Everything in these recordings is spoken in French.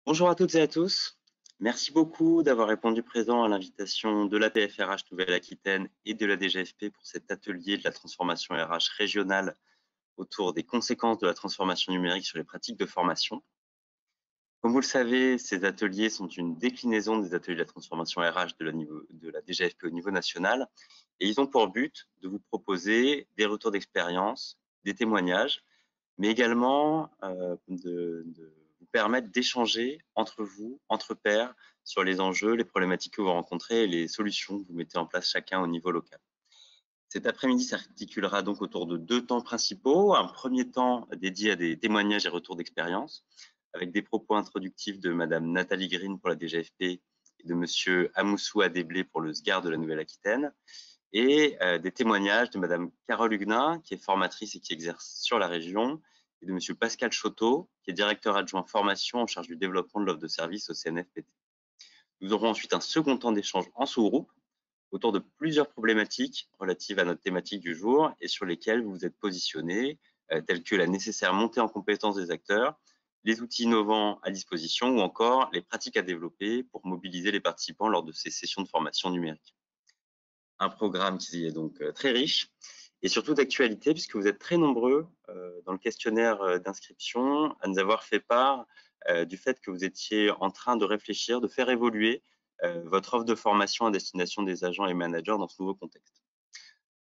Bonjour à toutes et à tous. Merci beaucoup d'avoir répondu présent à l'invitation de la PFRH Nouvelle-Aquitaine et de la DGFP pour cet atelier de la transformation RH régionale autour des conséquences de la transformation numérique sur les pratiques de formation. Comme vous le savez, ces ateliers sont une déclinaison des ateliers de la transformation RH de la DGFP au niveau national et ils ont pour but de vous proposer des retours d'expérience, des témoignages, mais également de vous permettre d'échanger entre vous, entre pairs, sur les enjeux, les problématiques que vous rencontrez et les solutions que vous mettez en place chacun au niveau local. Cet après-midi s'articulera donc autour de deux temps principaux. Un premier temps dédié à des témoignages et retours d'expérience, avec des propos introductifs de Madame Nathalie Green pour la DGFP et de Monsieur Amoussou Adéblé pour le SGAR de la Nouvelle-Aquitaine, et des témoignages de Madame Carole Huguenin, qui est formatrice et qui exerce sur la région, et de Monsieur Pascal Choteau, qui est directeur adjoint formation en charge du développement de l'offre de service au CNFPT. Nous aurons ensuite un second temps d'échange en sous-groupe autour de plusieurs problématiques relatives à notre thématique du jour et sur lesquelles vous vous êtes positionnés, telles que la nécessaire montée en compétence des acteurs, les outils innovants à disposition ou encore les pratiques à développer pour mobiliser les participants lors de ces sessions de formation numérique. Un programme qui est donc très riche et surtout d'actualité puisque vous êtes très nombreux dans le questionnaire d'inscription à nous avoir fait part du fait que vous étiez en train de réfléchir, de faire évoluer votre offre de formation à destination des agents et managers dans ce nouveau contexte.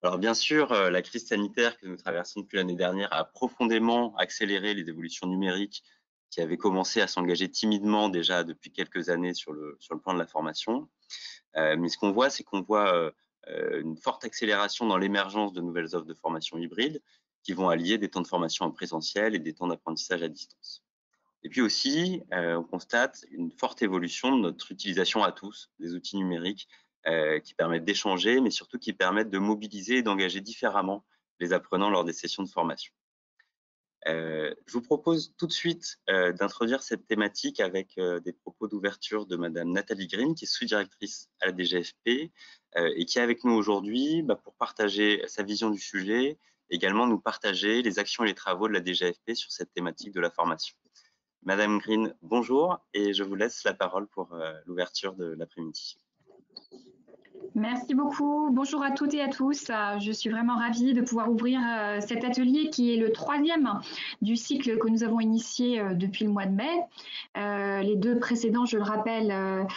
Alors bien sûr, la crise sanitaire que nous traversons depuis l'année dernière a profondément accéléré les évolutions numériques qui avaient commencé à s'engager timidement déjà depuis quelques années sur le plan de la formation. Mais ce qu'on voit, c'est qu'on voit une forte accélération dans l'émergence de nouvelles offres de formation hybride qui vont allier des temps de formation en présentiel et des temps d'apprentissage à distance. Et puis aussi, on constate une forte évolution de notre utilisation à tous des outils numériques qui permettent d'échanger, mais surtout qui permettent de mobiliser et d'engager différemment les apprenants lors des sessions de formation. Je vous propose tout de suite d'introduire cette thématique avec des propos d'ouverture de Madame Nathalie Green, qui est sous-directrice à la DGFP et qui est avec nous aujourd'hui pour partager sa vision du sujet, également nous partager les actions et les travaux de la DGFP sur cette thématique de la formation. Madame Green, bonjour et je vous laisse la parole pour l'ouverture de l'après-midi. Merci beaucoup. Bonjour à toutes et à tous. Je suis vraiment ravie de pouvoir ouvrir cet atelier qui est le troisième du cycle que nous avons initié depuis le mois de mai. Les deux précédents, je le rappelle,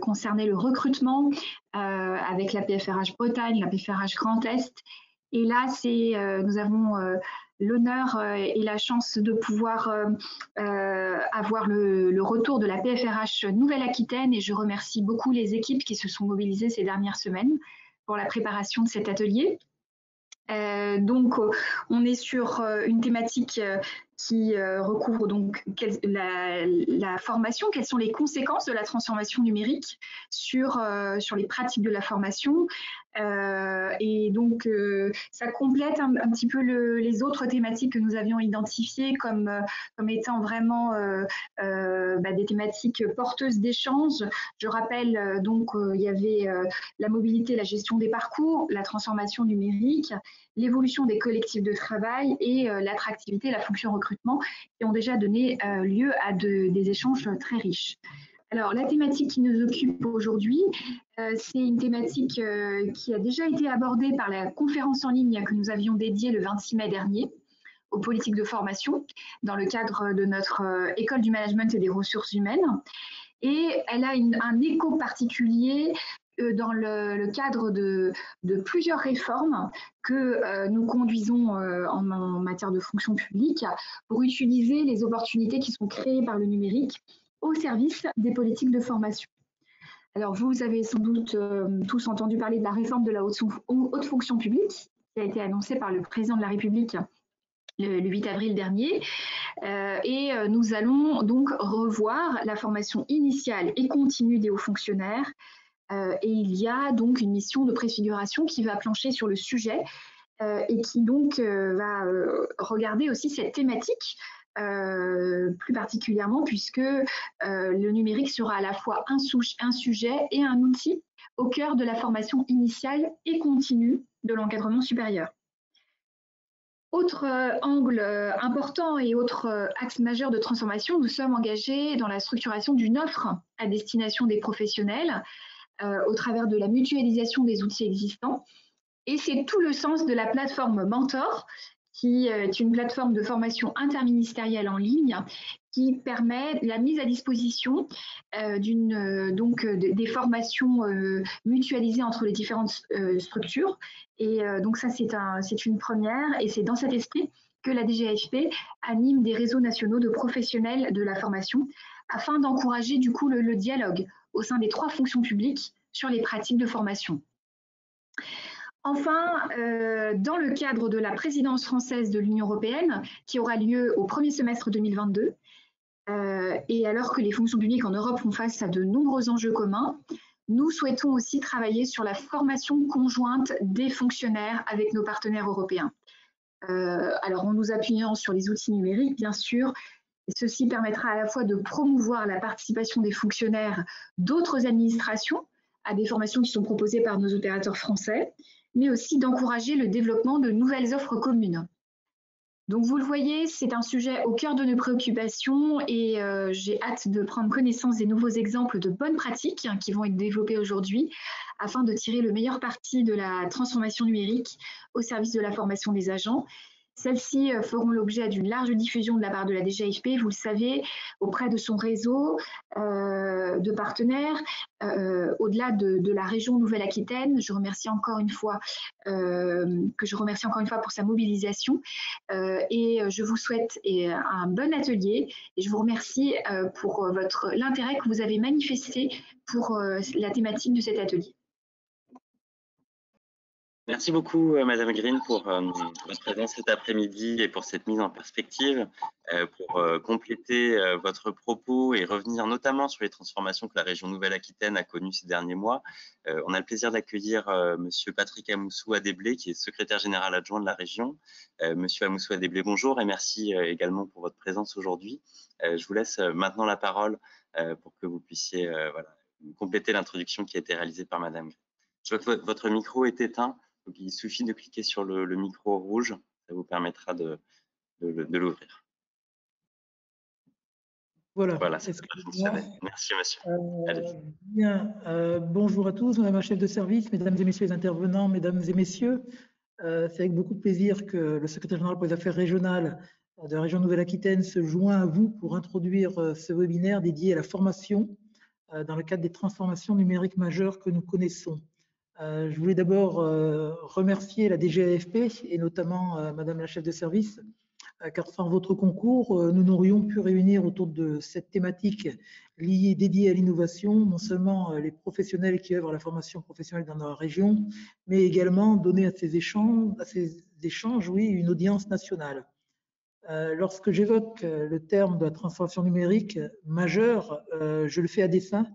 concernaient le recrutement avec la PFRH Bretagne, la PFRH Grand Est. Et là, nous avons l'honneur et la chance de pouvoir avoir le retour de la PFRH Nouvelle-Aquitaine et je remercie beaucoup les équipes qui se sont mobilisées ces dernières semaines pour la préparation de cet atelier. Donc, on est sur une thématique qui recouvre donc la formation, quelles sont les conséquences de la transformation numérique sur les pratiques de la formation. Et donc, ça complète un petit peu les autres thématiques que nous avions identifiées comme étant vraiment des thématiques porteuses d'échanges. Je rappelle donc il y avait la mobilité, la gestion des parcours, la transformation numérique, l'évolution des collectifs de travail et l'attractivité, la fonction recrutement qui ont déjà donné lieu à des échanges très riches. Alors, la thématique qui nous occupe aujourd'hui, c'est une thématique qui a déjà été abordée par la conférence en ligne que nous avions dédiée le 26 mai dernier aux politiques de formation dans le cadre de notre école du management et des ressources humaines. Et elle a un écho particulier dans le cadre de plusieurs réformes que nous conduisons en matière de fonction publique pour utiliser les opportunités qui sont créées par le numérique au service des politiques de formation. Alors, vous avez sans doute tous entendu parler de la réforme de la haute fonction publique qui a été annoncée par le président de la République le 8 avril dernier. Et nous allons donc revoir la formation initiale et continue des hauts fonctionnaires. Et il y a donc une mission de préfiguration qui va plancher sur le sujet et qui donc va regarder aussi cette thématique plus particulièrement puisque le numérique sera à la fois un sujet et un outil au cœur de la formation initiale et continue de l'encadrement supérieur. Autre angle important et autre axe majeur de transformation, nous sommes engagés dans la structuration d'une offre à destination des professionnels au travers de la mutualisation des outils existants. Et c'est tout le sens de la plateforme Mentor, qui est une plateforme de formation interministérielle en ligne qui permet la mise à disposition des formations mutualisées entre les différentes structures. Et donc ça, c'est une première, et c'est dans cet esprit que la DGAFP anime des réseaux nationaux de professionnels de la formation afin d'encourager du coup le dialogue au sein des 3 fonctions publiques sur les pratiques de formation. Enfin, dans le cadre de la présidence française de l'Union européenne, qui aura lieu au premier semestre 2022, et alors que les fonctions publiques en Europe font face à de nombreux enjeux communs, nous souhaitons aussi travailler sur la formation conjointe des fonctionnaires avec nos partenaires européens. Alors, en nous appuyant sur les outils numériques, bien sûr, et ceci permettra à la fois de promouvoir la participation des fonctionnaires d'autres administrations à des formations qui sont proposées par nos opérateurs français, mais aussi d'encourager le développement de nouvelles offres communes. Donc vous le voyez, c'est un sujet au cœur de nos préoccupations et j'ai hâte de prendre connaissance des nouveaux exemples de bonnes pratiques qui vont être développés aujourd'hui afin de tirer le meilleur parti de la transformation numérique au service de la formation des agents. Celles-ci feront l'objet d'une large diffusion de la part de la DGAFP, vous le savez, auprès de son réseau de partenaires, au-delà de la région Nouvelle-Aquitaine. Je remercie encore une fois pour sa mobilisation et je vous souhaite un bon atelier et je vous remercie pour l'intérêt que vous avez manifesté pour la thématique de cet atelier. Merci beaucoup, Madame Green, pour votre présence cet après-midi et pour cette mise en perspective, pour compléter votre propos et revenir notamment sur les transformations que la région Nouvelle-Aquitaine a connues ces derniers mois. On a le plaisir d'accueillir Monsieur Patrick Amoussou-Adéblé, qui est secrétaire général adjoint de la région. Monsieur Amoussou-Adéblé, bonjour et merci également pour votre présence aujourd'hui. Je vous laisse maintenant la parole pour que vous puissiez compléter l'introduction qui a été réalisée par Madame Green. Je vois que votre micro est éteint. Donc, il suffit de cliquer sur le micro rouge, ça vous permettra de l'ouvrir. Voilà, ça devrait fonctionner. Merci, monsieur. Bonjour à tous, Madame la chef de service, Mesdames et Messieurs les intervenants, Mesdames et Messieurs. C'est avec beaucoup de plaisir que le secrétaire général pour les affaires régionales de la région Nouvelle-Aquitaine se joint à vous pour introduire ce webinaire dédié à la formation dans le cadre des transformations numériques majeures que nous connaissons. Je voulais d'abord remercier la DGAFP et notamment Madame la chef de service, car sans votre concours, nous n'aurions pu réunir autour de cette thématique dédiée à l'innovation, non seulement les professionnels qui œuvrent à la formation professionnelle dans la région, mais également donner à ces échanges, une audience nationale. Lorsque j'évoque le terme de la transformation numérique majeure, je le fais à dessein,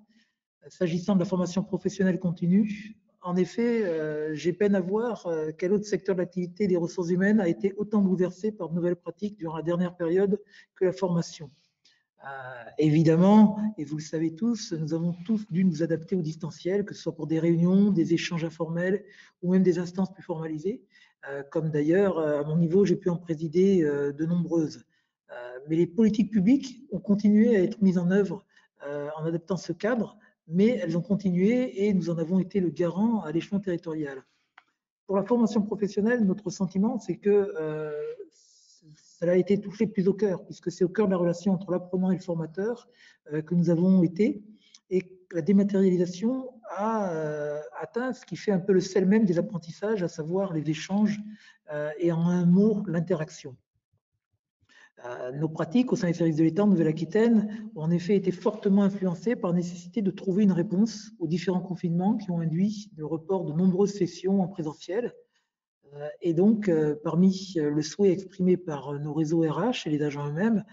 s'agissant de la formation professionnelle continue. En effet, j'ai peine à voir quel autre secteur d'activité des ressources humaines a été autant bouleversé par de nouvelles pratiques durant la dernière période que la formation. Évidemment, et vous le savez tous, nous avons tous dû nous adapter au distanciel, que ce soit pour des réunions, des échanges informels ou même des instances plus formalisées, comme d'ailleurs, à mon niveau, j'ai pu en présider de nombreuses. Mais les politiques publiques ont continué à être mises en œuvre en adaptant ce cadre, mais elles ont continué et nous en avons été le garant à l'échelon territorial. Pour la formation professionnelle, notre sentiment, c'est que cela a été touché plus au cœur, puisque c'est au cœur de la relation entre l'apprenant et le formateur que nous avons été, et la dématérialisation a atteint ce qui fait un peu le sel même des apprentissages, à savoir les échanges et en un mot, l'interaction. Nos pratiques au sein des services de l'État en Nouvelle-Aquitaine ont en effet été fortement influencées par la nécessité de trouver une réponse aux différents confinements qui ont induit le report de nombreuses sessions en présentiel. Et donc, parmi le souhait exprimé par nos réseaux RH et les agents eux-mêmes,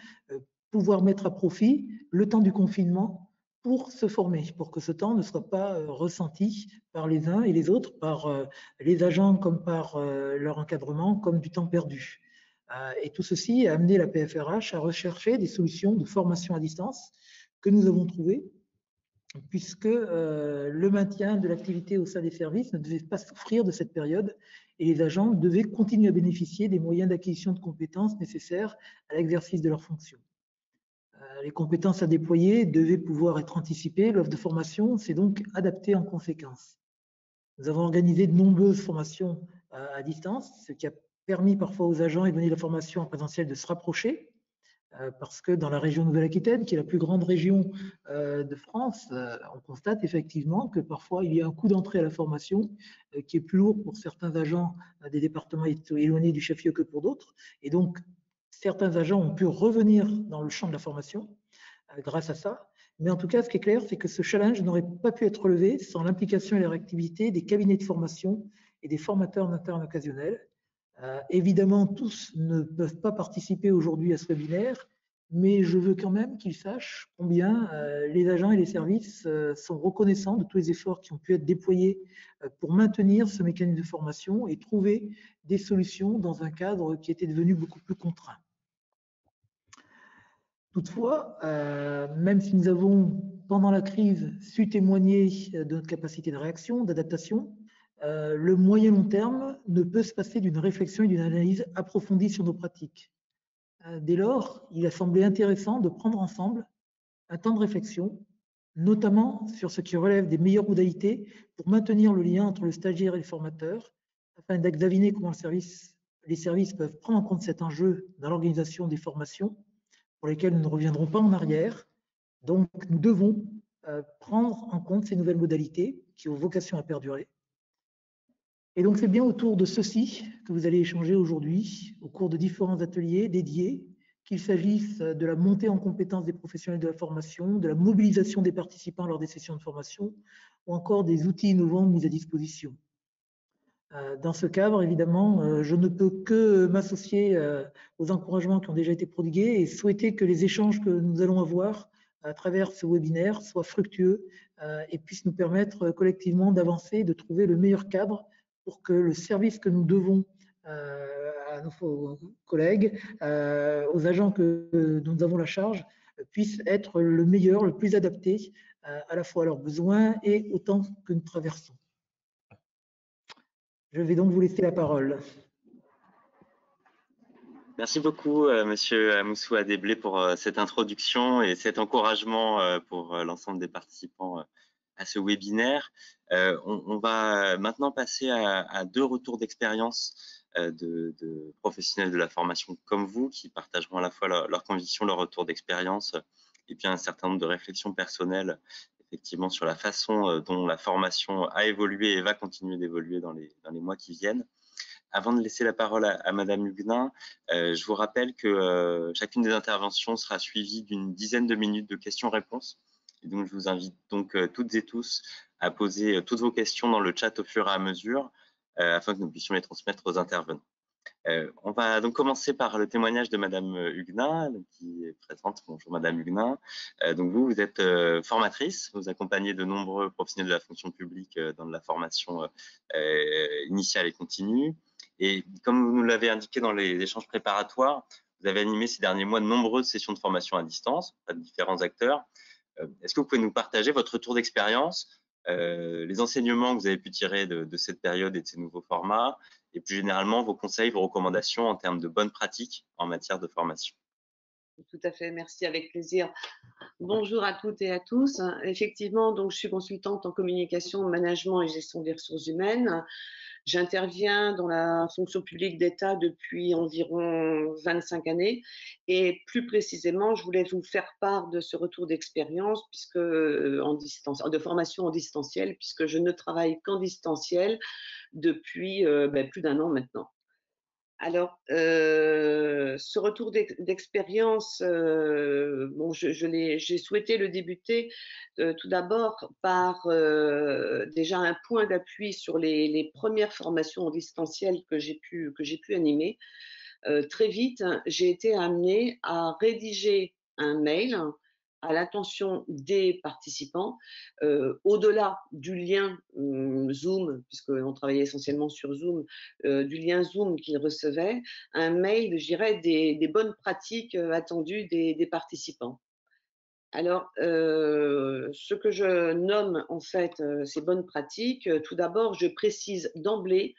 pouvoir mettre à profit le temps du confinement pour se former, pour que ce temps ne soit pas ressenti par les uns et les autres, par les agents comme par leur encadrement, comme du temps perdu. Et tout ceci a amené la PFRH à rechercher des solutions de formation à distance que nous avons trouvées, puisque le maintien de l'activité au sein des services ne devait pas souffrir de cette période et les agents devaient continuer à bénéficier des moyens d'acquisition de compétences nécessaires à l'exercice de leurs fonctions. Les compétences à déployer devaient pouvoir être anticipées, l'offre de formation s'est donc adaptée en conséquence. Nous avons organisé de nombreuses formations à distance, ce qui a permis parfois aux agents éloignés de la formation en présentiel de se rapprocher, parce que dans la région Nouvelle-Aquitaine, qui est la plus grande région de France, on constate effectivement que parfois il y a un coût d'entrée à la formation qui est plus lourd pour certains agents des départements éloignés du chef-lieu que pour d'autres. Et donc, certains agents ont pu revenir dans le champ de la formation grâce à ça. Mais en tout cas, ce qui est clair, c'est que ce challenge n'aurait pas pu être relevé sans l'implication et la réactivité des cabinets de formation et des formateurs internes occasionnels. Évidemment, tous ne peuvent pas participer aujourd'hui à ce webinaire, mais je veux quand même qu'ils sachent combien les agents et les services sont reconnaissants de tous les efforts qui ont pu être déployés pour maintenir ce mécanisme de formation et trouver des solutions dans un cadre qui était devenu beaucoup plus contraint. Toutefois, même si nous avons, pendant la crise, su témoigner de notre capacité de réaction, d'adaptation, le moyen long terme ne peut se passer d'une réflexion et d'une analyse approfondie sur nos pratiques. Dès lors, il a semblé intéressant de prendre ensemble un temps de réflexion, notamment sur ce qui relève des meilleures modalités pour maintenir le lien entre le stagiaire et le formateur, afin d'examiner comment les services peuvent prendre en compte cet enjeu dans l'organisation des formations, pour lesquelles nous ne reviendrons pas en arrière. Donc, nous devons prendre en compte ces nouvelles modalités qui ont vocation à perdurer. Et donc, c'est bien autour de ceci que vous allez échanger aujourd'hui, au cours de différents ateliers dédiés, qu'il s'agisse de la montée en compétence des professionnels de la formation, de la mobilisation des participants lors des sessions de formation, ou encore des outils innovants mis à disposition. Dans ce cadre, évidemment, je ne peux que m'associer aux encouragements qui ont déjà été prodigués et souhaiter que les échanges que nous allons avoir à travers ce webinaire soient fructueux et puissent nous permettre collectivement d'avancer, de trouver le meilleur cadre pour que le service que nous devons à nos collègues, aux agents dont nous avons la charge, puisse être le meilleur, le plus adapté à la fois à leurs besoins et au temps que nous traversons. Je vais donc vous laisser la parole. Merci beaucoup, Monsieur Amoussou Adéblé, pour cette introduction et cet encouragement pour l'ensemble des participants à ce webinaire. On va maintenant passer à deux retours d'expérience de professionnels de la formation comme vous, qui partageront à la fois leurs convictions, leur retour d'expérience, et puis un certain nombre de réflexions personnelles, effectivement, sur la façon dont la formation a évolué et va continuer d'évoluer dans les mois qui viennent. Avant de laisser la parole à Madame Huguenin, je vous rappelle que chacune des interventions sera suivie d'une dizaine de minutes de questions-réponses. Et donc, je vous invite donc toutes et tous à poser toutes vos questions dans le chat au fur et à mesure, afin que nous puissions les transmettre aux intervenants. On va donc commencer par le témoignage de Madame Huguenin, qui est présente. Bonjour Madame Huguenin. Donc vous êtes formatrice, vous accompagnez de nombreux professionnels de la fonction publique dans de la formation initiale et continue. Et comme vous nous l'avez indiqué dans les échanges préparatoires, vous avez animé ces derniers mois de nombreuses sessions de formation à distance auprès de différents acteurs. Est-ce que vous pouvez nous partager votre retour d'expérience, les enseignements que vous avez pu tirer de cette période et de ces nouveaux formats, et plus généralement vos conseils, vos recommandations en termes de bonnes pratiques en matière de formation? Tout à fait, merci, avec plaisir. Bonjour à toutes et à tous. Effectivement, donc, je suis consultante en communication, management et gestion des ressources humaines. J'interviens dans la fonction publique d'État depuis environ 25 années et plus précisément, je voulais vous faire part de ce retour d'expérience puisque de formation en distanciel, puisque je ne travaille qu'en distanciel depuis plus d'1 an maintenant. Alors, ce retour d'expérience, bon, j'ai souhaité le débuter tout d'abord par déjà un point d'appui sur les premières formations en distanciel que j'ai pu animer. Très vite, j'ai été amenée à rédiger un mail à l'attention des participants, au-delà du lien Zoom, puisqu'on travaillait essentiellement sur Zoom, du lien Zoom qu'ils recevaient, un mail, je dirais, des bonnes pratiques attendues des participants. Alors, ce que je nomme en fait ces bonnes pratiques, tout d'abord, je précise d'emblée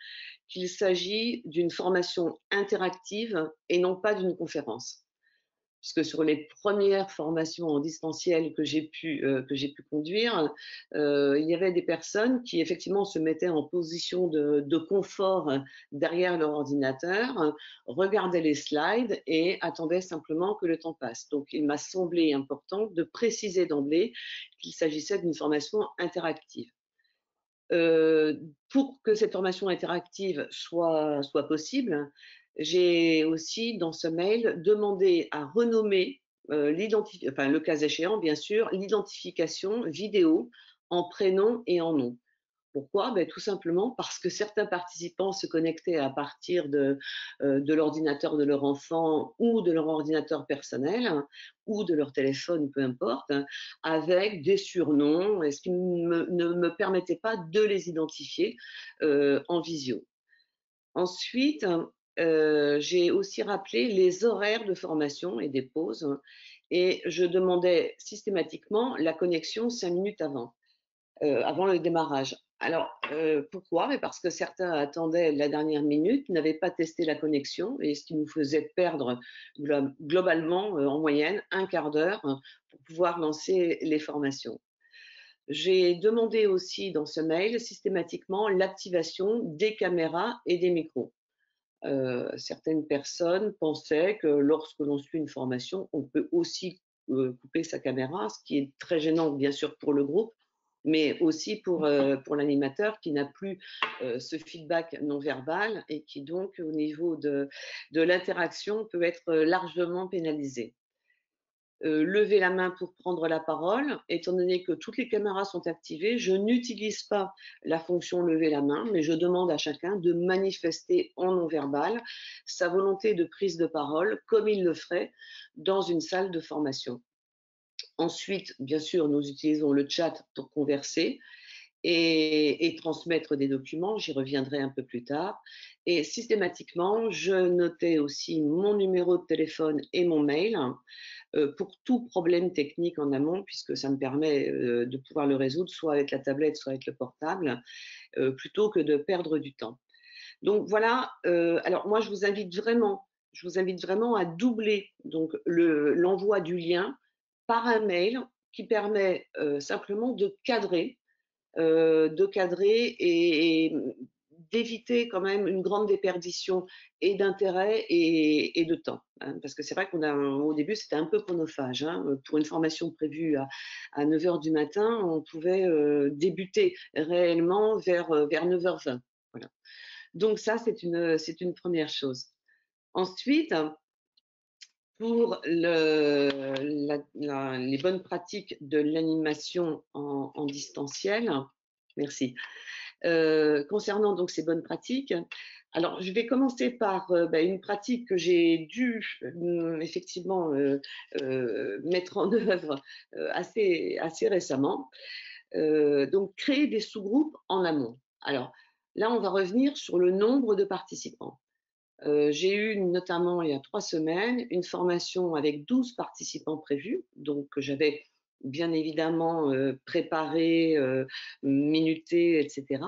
qu'il s'agit d'une formation interactive et non pas d'une conférence. Puisque sur les premières formations en distanciel que j'ai pu conduire, il y avait des personnes qui effectivement se mettaient en position de confort derrière leur ordinateur, regardaient les slides et attendaient simplement que le temps passe. Donc il m'a semblé important de préciser d'emblée qu'il s'agissait d'une formation interactive. Pour que cette formation interactive soit possible, j'ai aussi dans ce mail demandé à renommer enfin, le cas échéant, bien sûr, l'identification vidéo en prénom et en nom. Pourquoi? Ben, tout simplement parce que certains participants se connectaient à partir de l'ordinateur de leur enfant ou de leur ordinateur personnel, hein, ou de leur téléphone, peu importe, hein, avec des surnoms, ce qui ne me permettait pas de les identifier en visio. Ensuite, j'ai aussi rappelé les horaires de formation et des pauses, hein, et je demandais systématiquement la connexion 5 minutes avant le démarrage. Alors, pourquoi? Mais parce que certains attendaient la dernière minute, n'avaient pas testé la connexion et ce qui nous faisait perdre globalement, en moyenne, un quart d'heure pour pouvoir lancer les formations. J'ai demandé aussi dans ce mail systématiquement l'activation des caméras et des micros. Certaines personnes pensaient que lorsque l'on suit une formation, on peut aussi couper sa caméra, ce qui est très gênant bien sûr pour le groupe, mais aussi pour l'animateur qui n'a plus ce feedback non verbal et qui donc au niveau de l'interaction peut être largement pénalisé. Lever la main pour prendre la parole, étant donné que toutes les caméras sont activées, je n'utilise pas la fonction lever la main, mais je demande à chacun de manifester en non verbal sa volonté de prise de parole comme il le ferait dans une salle de formation. Ensuite, bien sûr, nous utilisons le chat pour converser et transmettre des documents, j'y reviendrai un peu plus tard. Et systématiquement, je notais aussi mon numéro de téléphone et mon mail pour tout problème technique en amont, puisque ça me permet de pouvoir le résoudre soit avec la tablette, soit avec le portable, plutôt que de perdre du temps. Donc voilà, alors moi je vous invite vraiment à doubler donc l'envoi du lien par un mail qui permet simplement de cadrer et d'éviter quand même une grande déperdition et d'intérêt et de temps, hein. Parce que c'est vrai qu'au début, c'était un peu chronophage, hein. Pour une formation prévue à 9 h du matin, on pouvait débuter réellement vers 9 h 20. Voilà. Donc ça, c'est une première chose. Ensuite, pour les bonnes pratiques de l'animation en distanciel, merci. Concernant donc ces bonnes pratiques, alors je vais commencer par une pratique que j'ai dû effectivement mettre en œuvre assez récemment. Donc créer des sous-groupes en amont. Alors là, on va revenir sur le nombre de participants. J'ai eu notamment il y a 3 semaines une formation avec 12 participants prévus, donc que j'avais bien évidemment préparé, minuté, etc.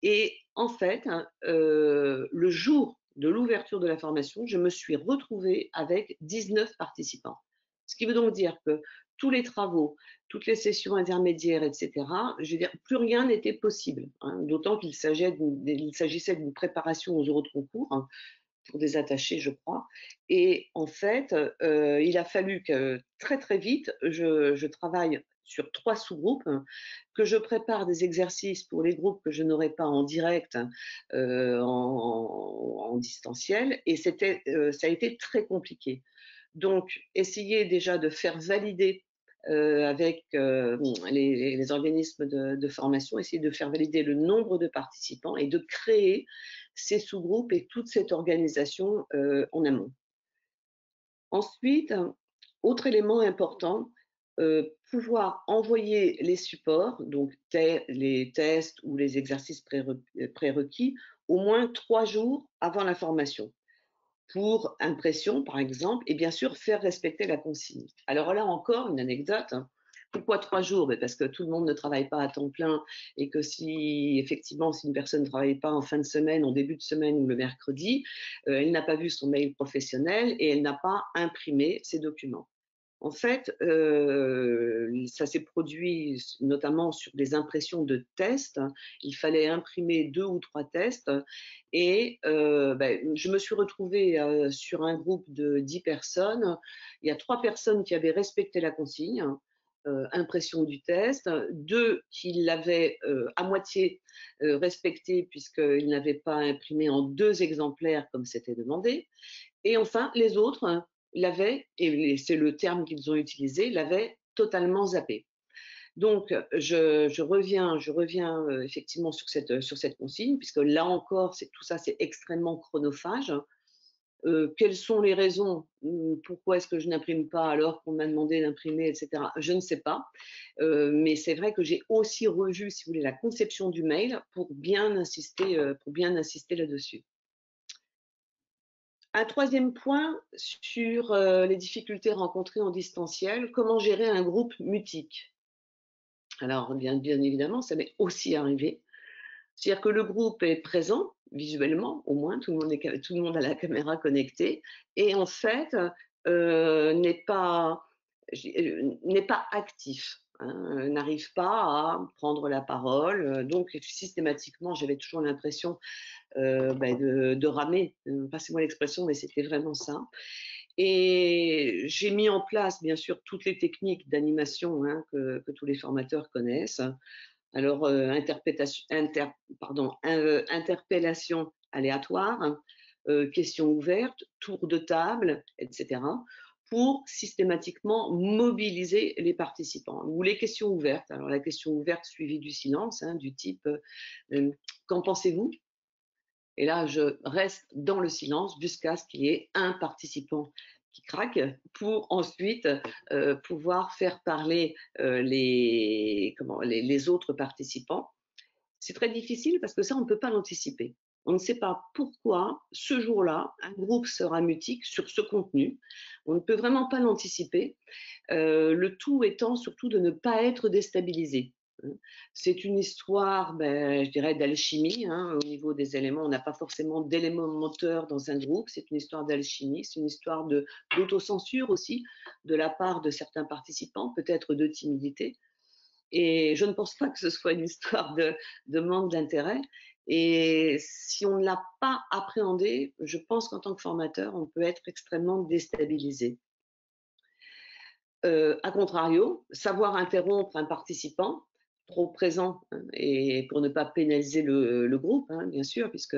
Et en fait, hein, le jour de l'ouverture de la formation, je me suis retrouvée avec 19 participants. Ce qui veut donc dire que tous les travaux, toutes les sessions intermédiaires, etc., je veux dire, plus rien n'était possible, hein, d'autant qu'il s'agissait d'une préparation aux euros de concours, hein, pour des attachés, je crois. Et en fait, il a fallu que très très vite, je travaille sur 3 sous-groupes, hein, que je prépare des exercices pour les groupes que je n'aurais pas en direct, en distanciel, et ça a été très compliqué. Donc, essayer déjà de faire valider avec les organismes de formation, essayer de faire valider le nombre de participants et de créer ces sous-groupes et toute cette organisation en amont. Ensuite, autre élément important, pouvoir envoyer les supports, donc les tests ou les exercices prérequis, au moins 3 jours avant la formation. pour impression, par exemple, et bien sûr faire respecter la consigne. Alors là encore, une anecdote. Pourquoi 3 jours? Parce que tout le monde ne travaille pas à temps plein et que si effectivement, si une personne ne travaille pas en fin de semaine, en début de semaine ou le mercredi, elle n'a pas vu son mail professionnel et elle n'a pas imprimé ses documents. En fait, ça s'est produit notamment sur des impressions de tests. Il fallait imprimer 2 ou 3 tests et je me suis retrouvée, sur un groupe de 10 personnes. Il y a 3 personnes qui avaient respecté la consigne, impression du test, 2 qui l'avaient, à moitié, respecté puisqu'ils n'avaient pas imprimé en 2 exemplaires comme c'était demandé et enfin les autres l'avaient, et c'est le terme qu'ils ont utilisé, l'avaient totalement zappé. Donc je reviens effectivement sur cette consigne puisque là encore tout ça c'est extrêmement chronophage. Quelles sont les raisons? Pourquoi est-ce que je n'imprime pas alors qu'on m'a demandé d'imprimer et cetera? Je ne sais pas, mais c'est vrai que j'ai aussi revu, si vous voulez, la conception du mail pour bien insister là-dessus. Un troisième point sur les difficultés rencontrées en distanciel, comment gérer un groupe mutique? Alors bien évidemment, ça m'est aussi arrivé. C'est-à-dire que le groupe est présent, visuellement au moins, tout le monde a la caméra connectée et en fait, n'est pas actif, hein, n'arrive pas à prendre la parole, donc systématiquement, j'avais toujours l'impression de ramer, passez-moi l'expression, mais c'était vraiment ça. Et j'ai mis en place, bien sûr, toutes les techniques d'animation hein, que tous les formateurs connaissent. Alors, interpellation aléatoire, questions ouvertes, tour de table, etc., pour systématiquement mobiliser les participants. Ou les questions ouvertes. Alors, la question ouverte suivie du silence, hein, du type qu'en pensez-vous? Et là, je reste dans le silence jusqu'à ce qu'il y ait un participant qui craque pour ensuite pouvoir faire parler les autres participants. C'est très difficile parce que ça, on ne peut pas l'anticiper. On ne sait pas pourquoi, ce jour-là, un groupe sera mutique sur ce contenu. On ne peut vraiment pas l'anticiper. Le tout étant surtout de ne pas être déstabilisé. C'est une histoire, je dirais, d'alchimie. Hein, au niveau des éléments, on n'a pas forcément d'éléments moteurs dans un groupe. C'est une histoire d'alchimie, c'est une histoire d'autocensure aussi de la part de certains participants, peut-être de timidité. Et je ne pense pas que ce soit une histoire de manque d'intérêt. Et si on ne l'a pas appréhendé, je pense qu'en tant que formateur, on peut être extrêmement déstabilisé. A contrario, savoir interrompre un participant trop présent hein, et pour ne pas pénaliser le groupe, hein, bien sûr, puisque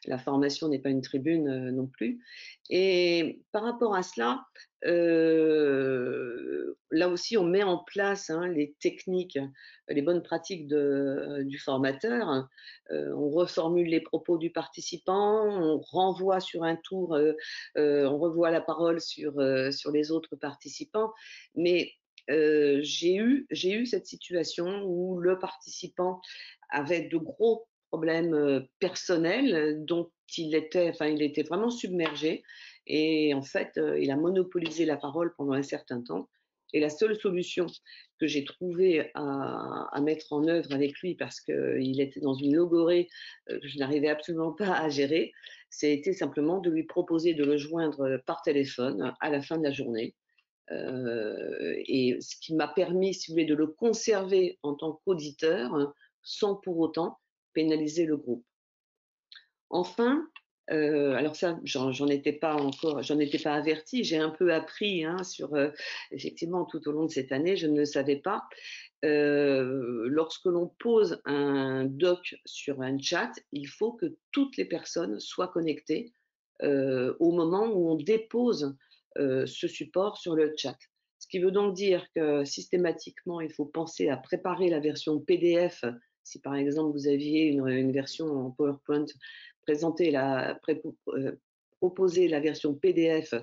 la formation n'est pas une tribune non plus. Et par rapport à cela, là aussi, on met en place hein, les techniques, les bonnes pratiques du formateur. On reformule les propos du participant, on renvoie sur un tour, on revoit la parole sur les autres participants. Mais j'ai eu cette situation où le participant avait de gros problèmes personnels dont il était vraiment submergé et en fait, il a monopolisé la parole pendant un certain temps et la seule solution que j'ai trouvé à mettre en œuvre avec lui parce qu'il était dans une logorée que je n'arrivais absolument pas à gérer, c'était simplement de lui proposer de le joindre par téléphone à la fin de la journée. Et ce qui m'a permis, si vous voulez, de le conserver en tant qu'auditeur sans pour autant pénaliser le groupe. Enfin, alors ça, j'en étais pas avertie, j'ai un peu appris hein, effectivement tout au long de cette année, je ne le savais pas. Lorsque l'on pose un doc sur un chat, il faut que toutes les personnes soient connectées au moment où on dépose ce support sur le chat. Ce qui veut donc dire que systématiquement, il faut penser à préparer la version PDF. Si par exemple vous aviez une version en PowerPoint, proposer la version PDF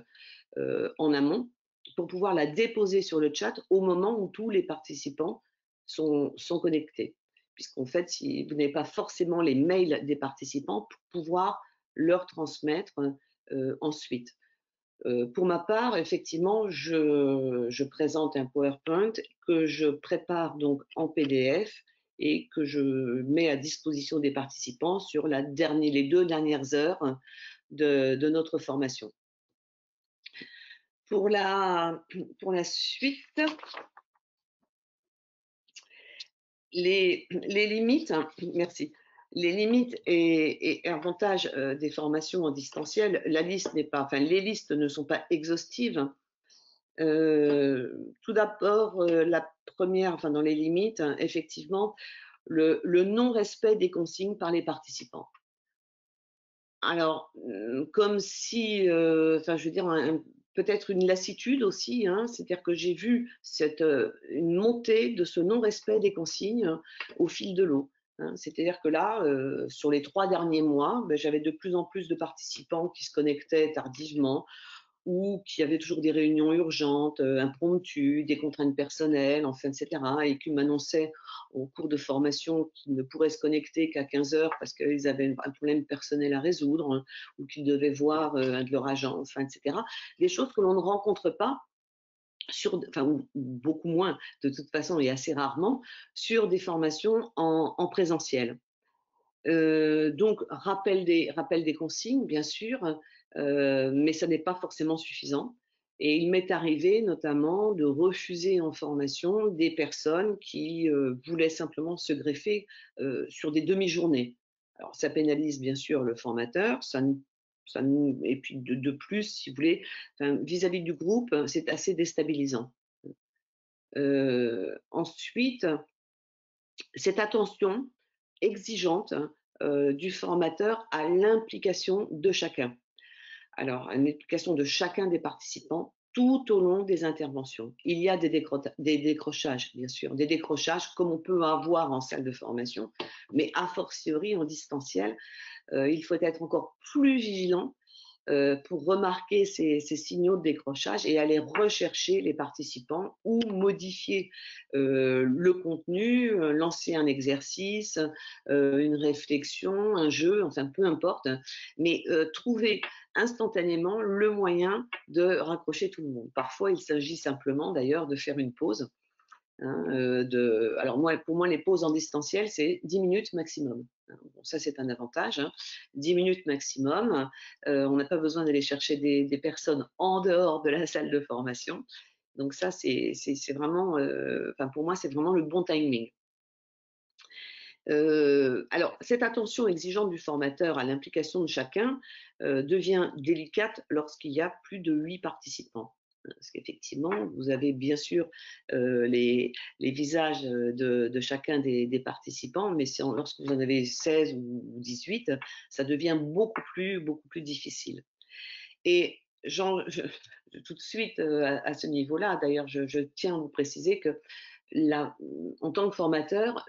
en amont pour pouvoir la déposer sur le chat au moment où tous les participants sont connectés. Puisqu'en fait, si vous n'avez pas forcément les mails des participants pour pouvoir leur transmettre ensuite. Pour ma part, effectivement, je présente un PowerPoint que je prépare donc en PDF et que je mets à disposition des participants sur les 2 dernières heures de notre formation. Pour la suite, les limites, merci. Les limites et avantages des formations en distanciel, les listes ne sont pas exhaustives. Tout d'abord, la première, dans les limites, effectivement, le non-respect des consignes par les participants. Alors, comme si, je veux dire, peut-être une lassitude aussi, hein, c'est-à-dire que j'ai vu une montée de ce non-respect des consignes au fil de l'eau. Hein. C'est-à-dire que là, sur les 3 derniers mois, j'avais de plus en plus de participants qui se connectaient tardivement, ou qui avaient toujours des réunions urgentes, impromptues, des contraintes personnelles, enfin, etc. Et qui m'annonçaient au cours de formation qu'ils ne pourraient se connecter qu'à 15 heures parce qu'ils avaient un problème personnel à résoudre, hein, ou qu'ils devaient voir un de leur agent, enfin, etc. Des choses que l'on ne rencontre pas ou beaucoup moins de toute façon et assez rarement, sur des formations en présentiel. Donc, rappel des consignes, bien sûr, mais ça n'est pas forcément suffisant. Et il m'est arrivé notamment de refuser en formation des personnes qui voulaient simplement se greffer sur des demi-journées. Alors, ça pénalise bien sûr le formateur, et puis de plus, si vous voulez, vis-à-vis du groupe, c'est assez déstabilisant. Ensuite, cette attention exigeante du formateur à l'implication de chacun. Alors, une implication de chacun des participants tout au long des interventions. Il y a des décrochages, bien sûr, des décrochages comme on peut avoir en salle de formation, mais a fortiori en distanciel, il faut être encore plus vigilant pour remarquer ces signaux de décrochage et aller rechercher les participants ou modifier le contenu, lancer un exercice, une réflexion, un jeu, enfin peu importe, mais trouver instantanément le moyen de raccrocher tout le monde. Parfois, il s'agit simplement d'ailleurs de faire une pause. Hein, alors pour moi, les pauses en distanciel, c'est 10 minutes maximum. Bon, ça, c'est un avantage. Hein. 10 minutes maximum. On n'a pas besoin d'aller chercher des personnes en dehors de la salle de formation. Donc ça, c'est vraiment, pour moi, c'est vraiment le bon timing. Alors, cette attention exigeante du formateur à l'implication de chacun devient délicate lorsqu'il y a plus de 8 participants. Parce qu'effectivement, vous avez bien sûr les visages de chacun des participants, mais lorsque vous en avez 16 ou 18, ça devient beaucoup plus difficile. Et tout de suite, à ce niveau-là, d'ailleurs, je tiens à vous préciser que en tant que formateur,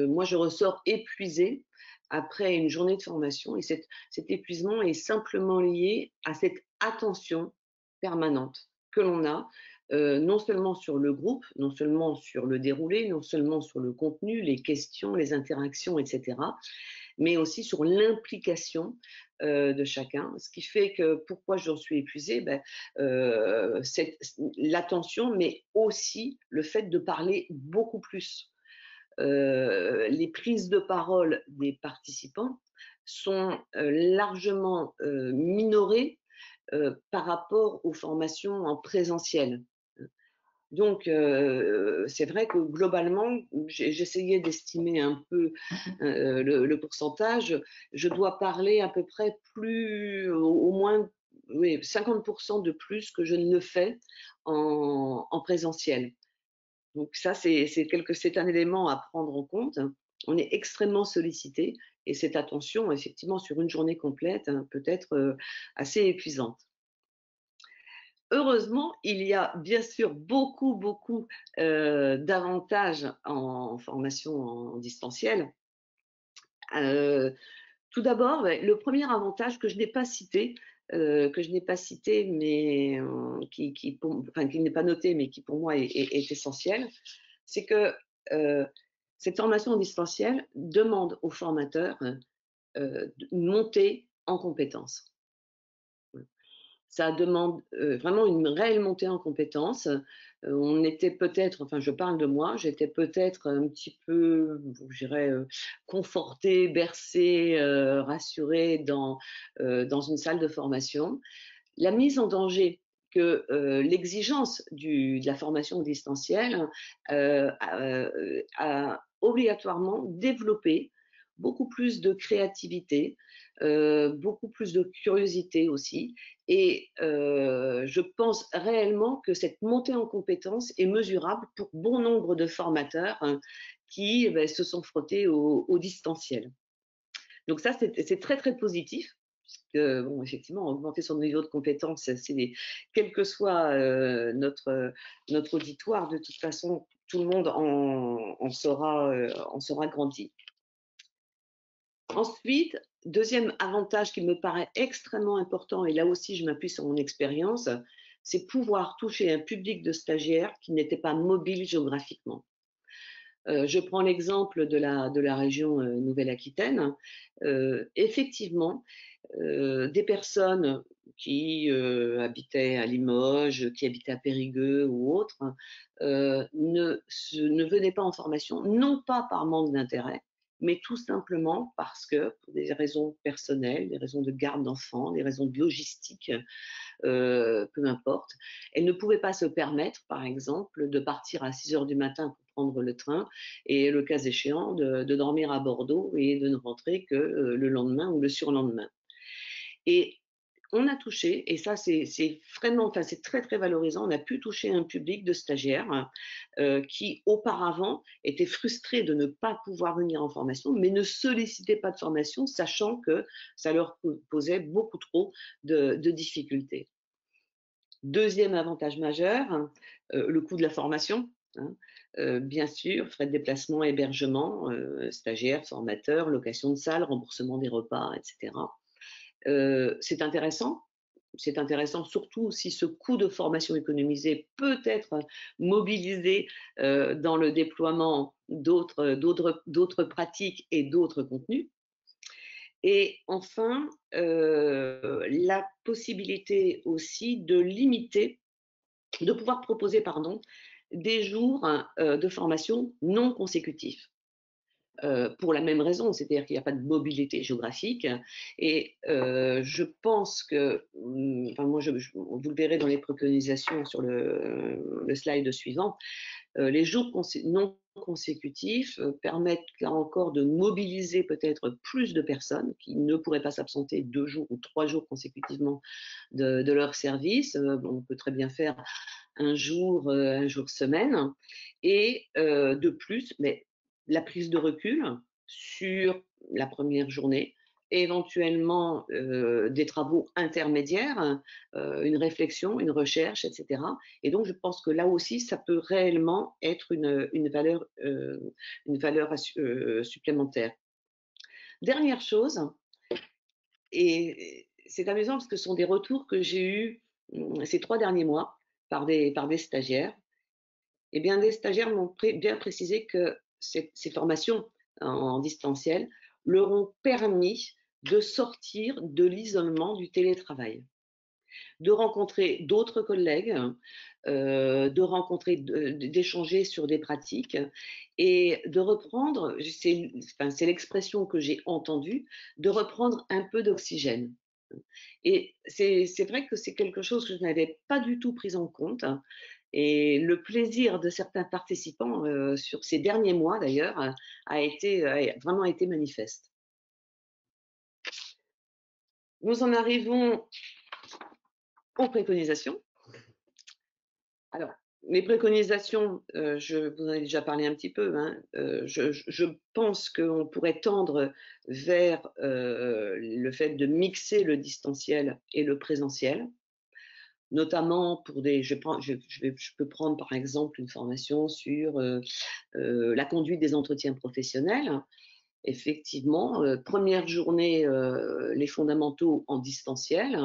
moi, je ressors épuisée après une journée de formation, et cet épuisement est simplement lié à cette attention permanente que l'on a, non seulement sur le groupe, non seulement sur le déroulé, non seulement sur le contenu, les questions, les interactions, etc., mais aussi sur l'implication de chacun. Ce qui fait que pourquoi j'en suis épuisée, c'est l'attention, mais aussi le fait de parler beaucoup plus. Les prises de parole des participants sont largement minorées par rapport aux formations en présentiel. Donc, c'est vrai que globalement, j'essayais d'estimer un peu le pourcentage. Je dois parler à peu près au moins 50% de plus que je ne le fais en présentiel. Donc ça, c'est un élément à prendre en compte. On est extrêmement sollicité et cette attention, effectivement, sur une journée complète, peut être assez épuisante. Heureusement, il y a bien sûr beaucoup d'avantages en formation en distanciel. Tout d'abord, le premier avantage que je n'ai pas cité, mais qui n'est pas noté, mais qui pour moi est essentiel, c'est que cette formation en distanciel demande aux formateurs de monter en compétences. Ça demande vraiment une réelle montée en compétences. On était peut-être, enfin je parle de moi, j'étais peut-être un petit peu, je dirais, confortée, bercée, rassurée dans une salle de formation. La mise en danger que l'exigence de la formation distancielle a obligatoirement développé beaucoup plus de créativité, beaucoup plus de curiosité aussi. Et je pense réellement que cette montée en compétences est mesurable pour bon nombre de formateurs qui se sont frottés au distanciel. Donc ça, c'est très, très positif. Puisque, bon, effectivement, augmenter son niveau de compétence, c'est quel que soit notre auditoire, de toute façon, tout le monde en sera grandi. Ensuite, deuxième avantage qui me paraît extrêmement important, et là aussi je m'appuie sur mon expérience, c'est pouvoir toucher un public de stagiaires qui n'était pas mobile géographiquement. Je prends l'exemple de la région Nouvelle-Aquitaine. Effectivement, des personnes qui habitaient à Limoges, qui habitaient à Périgueux ou autres, ne venaient pas en formation, non pas par manque d'intérêt, mais tout simplement parce que, pour des raisons personnelles, des raisons de garde d'enfants, des raisons de logistique, peu importe, elles ne pouvaient pas se permettre, par exemple, de partir à 6 heures du matin pour prendre le train et, le cas échéant, de dormir à Bordeaux et de ne rentrer que le lendemain ou le surlendemain. Et on a touché, et ça c'est vraiment, enfin c'est très très valorisant, on a pu toucher un public de stagiaires qui auparavant étaient frustrés de ne pas pouvoir venir en formation, mais ne sollicitaient pas de formation, sachant que ça leur posait beaucoup trop de difficultés. Deuxième avantage majeur, le coût de la formation. Hein. Bien sûr, frais de déplacement, hébergement, stagiaires, formateurs, location de salle, remboursement des repas, etc. C'est intéressant. C'est intéressant surtout si ce coût de formation économisé peut être mobilisé dans le déploiement d'autres pratiques et d'autres contenus. Et enfin, la possibilité aussi de pouvoir proposer, des jours de formation non consécutifs. Pour la même raison, c'est-à-dire qu'il n'y a pas de mobilité géographique. Et je pense que, enfin moi, vous le verrez dans les préconisations sur le slide suivant, les jours non consécutifs permettent là encore de mobiliser peut-être plus de personnes qui ne pourraient pas s'absenter 2 jours ou 3 jours consécutivement de leur service. On peut très bien faire un jour semaine. Et de plus, mais la prise de recul sur la première journée, éventuellement des travaux intermédiaires, une réflexion, une recherche, etc. Et donc, je pense que là aussi, ça peut réellement être une valeur supplémentaire. Dernière chose, et c'est amusant parce que ce sont des retours que j'ai eus ces 3 derniers mois par des stagiaires. Eh bien, des stagiaires m'ont bien précisé que ces formations en distanciel leur ont permis de sortir de l'isolement du télétravail, de rencontrer d'autres collègues, d'échanger sur des pratiques et de reprendre, c'est l'expression que j'ai entendue, de reprendre un peu d'oxygène. Et c'est vrai que c'est quelque chose que je n'avais pas du tout pris en compte. Et le plaisir de certains participants sur ces derniers mois d'ailleurs a vraiment été manifeste. Nous en arrivons aux préconisations. Alors, les préconisations, je vous en ai déjà parlé un petit peu. Hein, je pense qu'on pourrait tendre vers le fait de mixer le distanciel et le présentiel, notamment pour je peux prendre par exemple une formation sur la conduite des entretiens professionnels. Effectivement, première journée, les fondamentaux en distanciel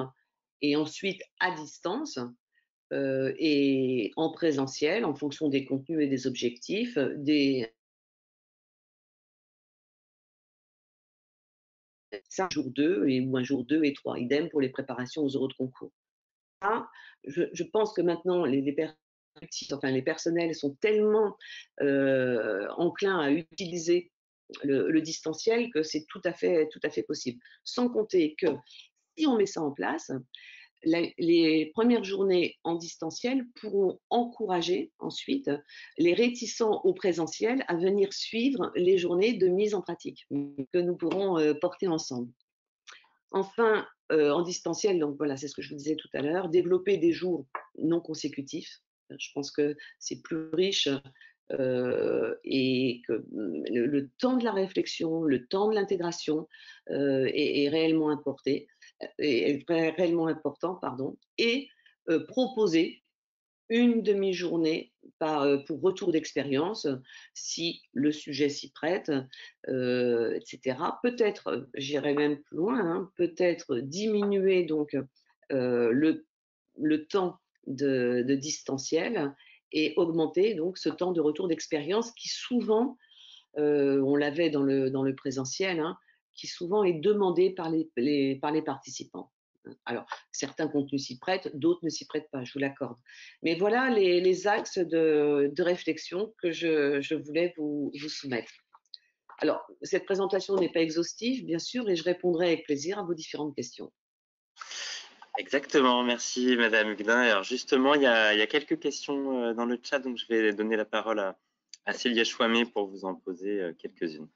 et ensuite à distance et en présentiel en fonction des contenus et des objectifs, un jour 2 ou un jour 2 et 3. Idem pour les préparations aux oraux de concours. je pense que maintenant, les personnels sont tellement enclins à utiliser le distanciel que c'est tout à fait possible. Sans compter que si on met ça en place, les premières journées en distanciel pourront encourager ensuite les réticents au présentiel à venir suivre les journées de mise en pratique que nous pourrons porter ensemble. Enfin, en distanciel, donc voilà, c'est ce que je vous disais tout à l'heure, développer des jours non consécutifs. Je pense que c'est plus riche et que le temps de la réflexion, le temps de l'intégration est réellement réellement important, pardon, et proposer une demi-journée pour retour d'expérience, si le sujet s'y prête, etc. Peut-être, j'irai même plus loin, hein, peut-être diminuer donc le temps de distanciel et augmenter donc ce temps de retour d'expérience qui souvent, on l'avait dans le présentiel, hein, qui souvent est demandé par les participants. Alors, certains contenus s'y prêtent, d'autres ne s'y prêtent pas, je vous l'accorde. Mais voilà les axes de réflexion que je voulais vous soumettre. Alors, cette présentation n'est pas exhaustive, bien sûr, et je répondrai avec plaisir à vos différentes questions. Exactement, merci Madame Huguenin. Alors justement, il y a quelques questions dans le chat, donc je vais donner la parole à Célia Chouamé pour vous en poser quelques-unes.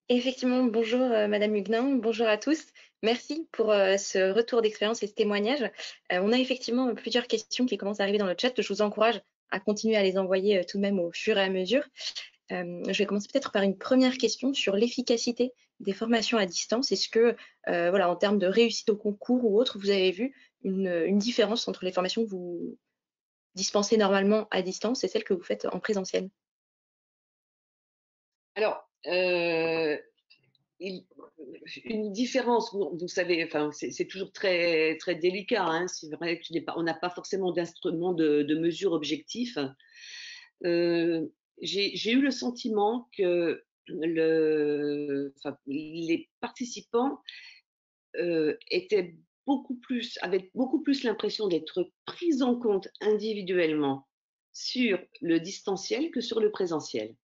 Effectivement, bonjour Madame Huguenin, bonjour à tous. Merci pour ce retour d'expérience et ce témoignage. On a effectivement plusieurs questions qui commencent à arriver dans le chat. Je vous encourage à continuer à les envoyer tout de même au fur et à mesure. Je vais commencer peut-être par une première question sur l'efficacité des formations à distance. Est-ce que, voilà, en termes de réussite au concours ou autre, vous avez vu une différence entre les formations que vous dispensez normalement à distance et celles que vous faites en présentiel? Alors, une différence, vous savez, enfin, c'est toujours très, très délicat. Hein, c'est vrai qu'on n'a pas forcément d'instrument de mesure objectif. J'ai eu le sentiment que les participants avaient beaucoup plus l'impression d'être pris en compte individuellement sur le distanciel que sur le présentiel.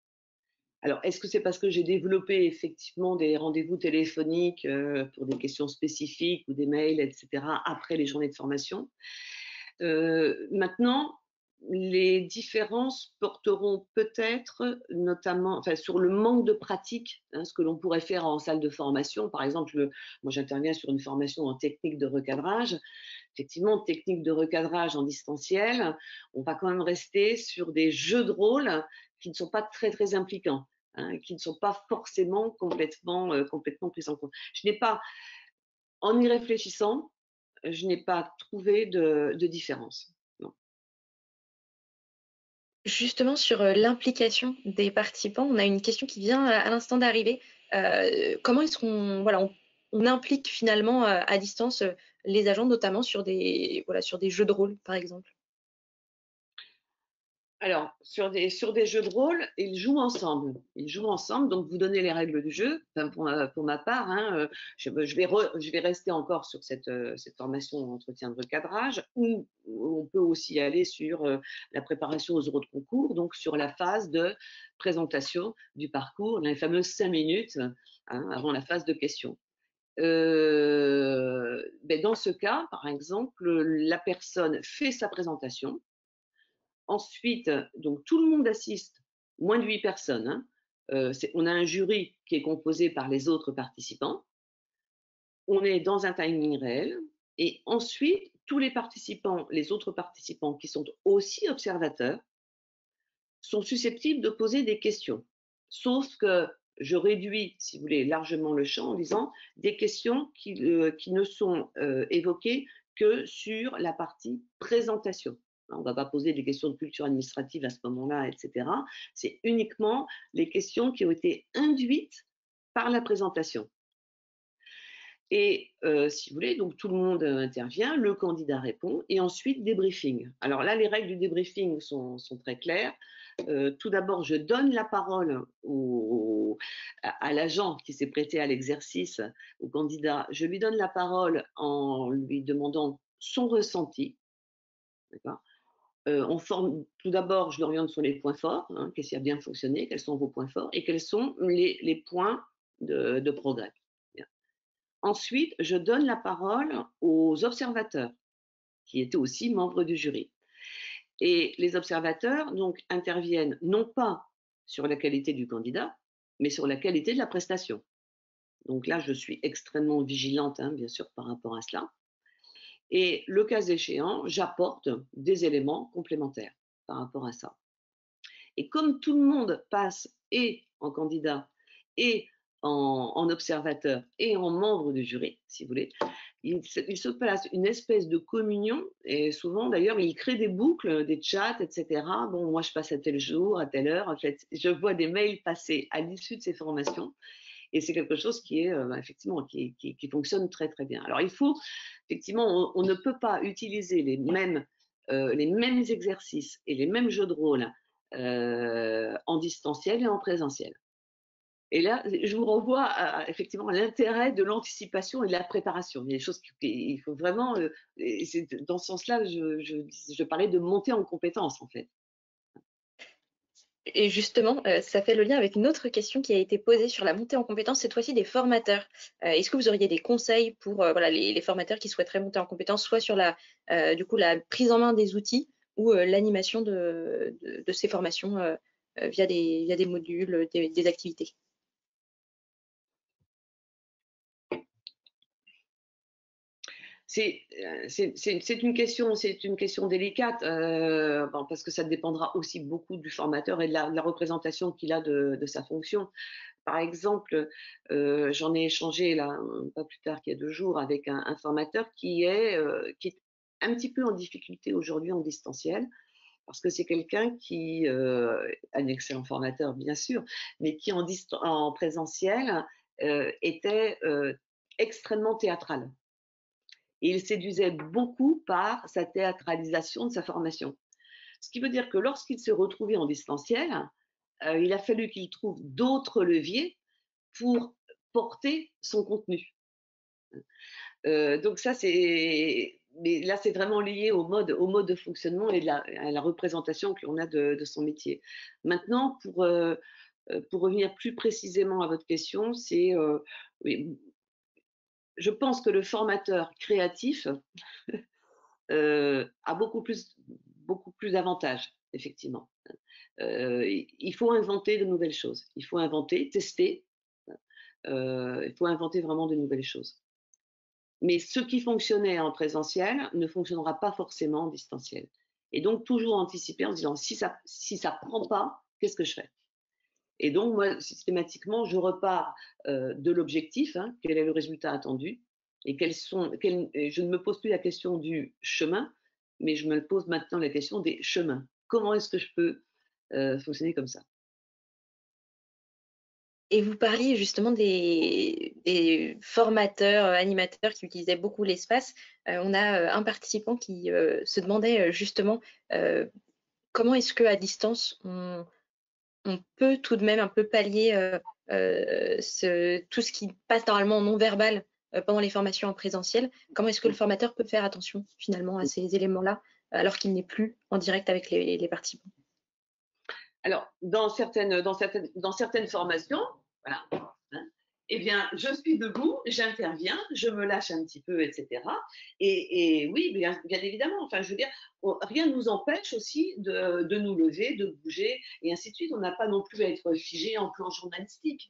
Alors, est-ce que c'est parce que j'ai développé effectivement des rendez-vous téléphoniques pour des questions spécifiques ou des mails, etc., après les journées de formation? Maintenant, les différences porteront peut-être notamment sur le manque de pratique, hein, ce que l'on pourrait faire en salle de formation. Par exemple, moi j'interviens sur une formation en technique de recadrage. Effectivement, technique de recadrage en distanciel, on va quand même rester sur des jeux de rôle qui ne sont pas très, très impliquants, hein, qui ne sont pas forcément complètement pris en compte. En y réfléchissant, je n'ai pas trouvé de différence. Non. Justement, sur l'implication des participants, on a une question qui vient à l'instant d'arriver. Comment est-ce qu'on on implique finalement à distance les agents, notamment sur des jeux de rôle, par exemple? Alors, sur des jeux de rôle, ils jouent ensemble. Donc vous donnez les règles du jeu. Enfin, pour ma part, hein, je vais rester encore sur cette formation entretien de recadrage, où on peut aussi aller sur la préparation aux euros de concours, donc sur la phase de présentation du parcours, les fameuses 5 minutes hein, avant la phase de questions. Dans ce cas, par exemple, la personne fait sa présentation. Ensuite, donc tout le monde assiste, moins de 8 personnes. Hein. On a un jury qui est composé par les autres participants. On est dans un timing réel. Et ensuite, tous les autres participants qui sont aussi observateurs, sont susceptibles de poser des questions. Sauf que je réduis, si vous voulez, largement le champ en disant des questions qui ne sont évoquées que sur la partie présentation. On ne va pas poser des questions de culture administrative à ce moment-là, etc. C'est uniquement les questions qui ont été induites par la présentation. Et si vous voulez, donc tout le monde intervient, le candidat répond, et ensuite débriefing. Alors là, les règles du débriefing sont très claires. Tout d'abord, je donne la parole à l'agent qui s'est prêté à l'exercice, au candidat. Je lui donne la parole en lui demandant son ressenti. On forme, tout d'abord, je l'oriente sur les points forts, hein, qu'est-ce qui a bien fonctionné, quels sont vos points forts et quels sont les points de progrès. Bien. Ensuite, je donne la parole aux observateurs qui étaient aussi membres du jury. Et les observateurs donc interviennent non pas sur la qualité du candidat, mais sur la qualité de la prestation. Donc là, je suis extrêmement vigilante, hein, bien sûr, par rapport à cela. Et le cas échéant, j'apporte des éléments complémentaires par rapport à ça. Et comme tout le monde passe et en candidat et en observateur et en membre du jury, si vous voulez, il se place une espèce de communion et souvent d'ailleurs il crée des boucles, des chats, etc. Bon, moi je passe à tel jour, à telle heure, en fait, je vois des mails passer à l'issue de ces formations. Et c'est quelque chose qui est effectivement qui fonctionne très très bien. Alors il faut effectivement, on ne peut pas utiliser les mêmes exercices et les mêmes jeux de rôle en distanciel et en présentiel. Et là, je vous renvoie effectivement à l'intérêt de l'anticipation et de la préparation. Il y a des choses qu'il faut vraiment. Dans ce sens-là, je parlais de monter en compétence en fait. Et justement, ça fait le lien avec une autre question qui a été posée sur la montée en compétences, cette fois-ci des formateurs. Est-ce que vous auriez des conseils pour voilà, les formateurs qui souhaiteraient monter en compétences, soit sur du coup, la prise en main des outils ou l'animation de ces formations via des modules, des activités? C'est une question délicate bon, parce que ça dépendra aussi beaucoup du formateur et de la représentation qu'il a de sa fonction. Par exemple, j'en ai échangé là pas plus tard qu'il y a 2 jours avec un formateur qui est un petit peu en difficulté aujourd'hui en distanciel parce que c'est quelqu'un qui un excellent formateur bien sûr, mais qui en présentiel était extrêmement théâtral. Et il séduisait beaucoup par sa théâtralisation de sa formation. Ce qui veut dire que lorsqu'il s'est retrouvé en distanciel, il a fallu qu'il trouve d'autres leviers pour porter son contenu. Donc ça, mais là, c'est vraiment lié au mode de fonctionnement et à la représentation qu'on a de son métier. Maintenant, pour revenir plus précisément à votre question, c'est oui, je pense que le formateur créatif a beaucoup plus d'avantages, effectivement. Il faut inventer de nouvelles choses. Il faut inventer, tester. Il faut inventer vraiment de nouvelles choses. Mais ce qui fonctionnait en présentiel ne fonctionnera pas forcément en distanciel. Et donc, toujours anticiper en se disant, si ça prend pas, qu'est-ce que je fais? Et donc, moi, systématiquement, je repars de l'objectif, hein, quel est le résultat attendu, et je ne me pose plus la question du chemin, mais je me pose maintenant la question des chemins. Comment est-ce que je peux fonctionner comme ça? Et vous parliez justement des formateurs, animateurs qui utilisaient beaucoup l'espace. On a un participant qui se demandait justement comment est-ce qu'à distance, on peut tout de même un peu pallier tout ce qui passe normalement en non-verbal pendant les formations en présentiel. Comment est-ce que le formateur peut faire attention finalement à ces éléments-là alors qu'il n'est plus en direct avec les participants? Alors, dans certaines formations, voilà, hein, eh bien, je suis debout, j'interviens, je me lâche un petit peu, etc. Et oui, bien évidemment, enfin, je veux dire, rien ne nous empêche aussi de nous lever, de bouger, et ainsi de suite. On n'a pas non plus à être figé en plan journalistique.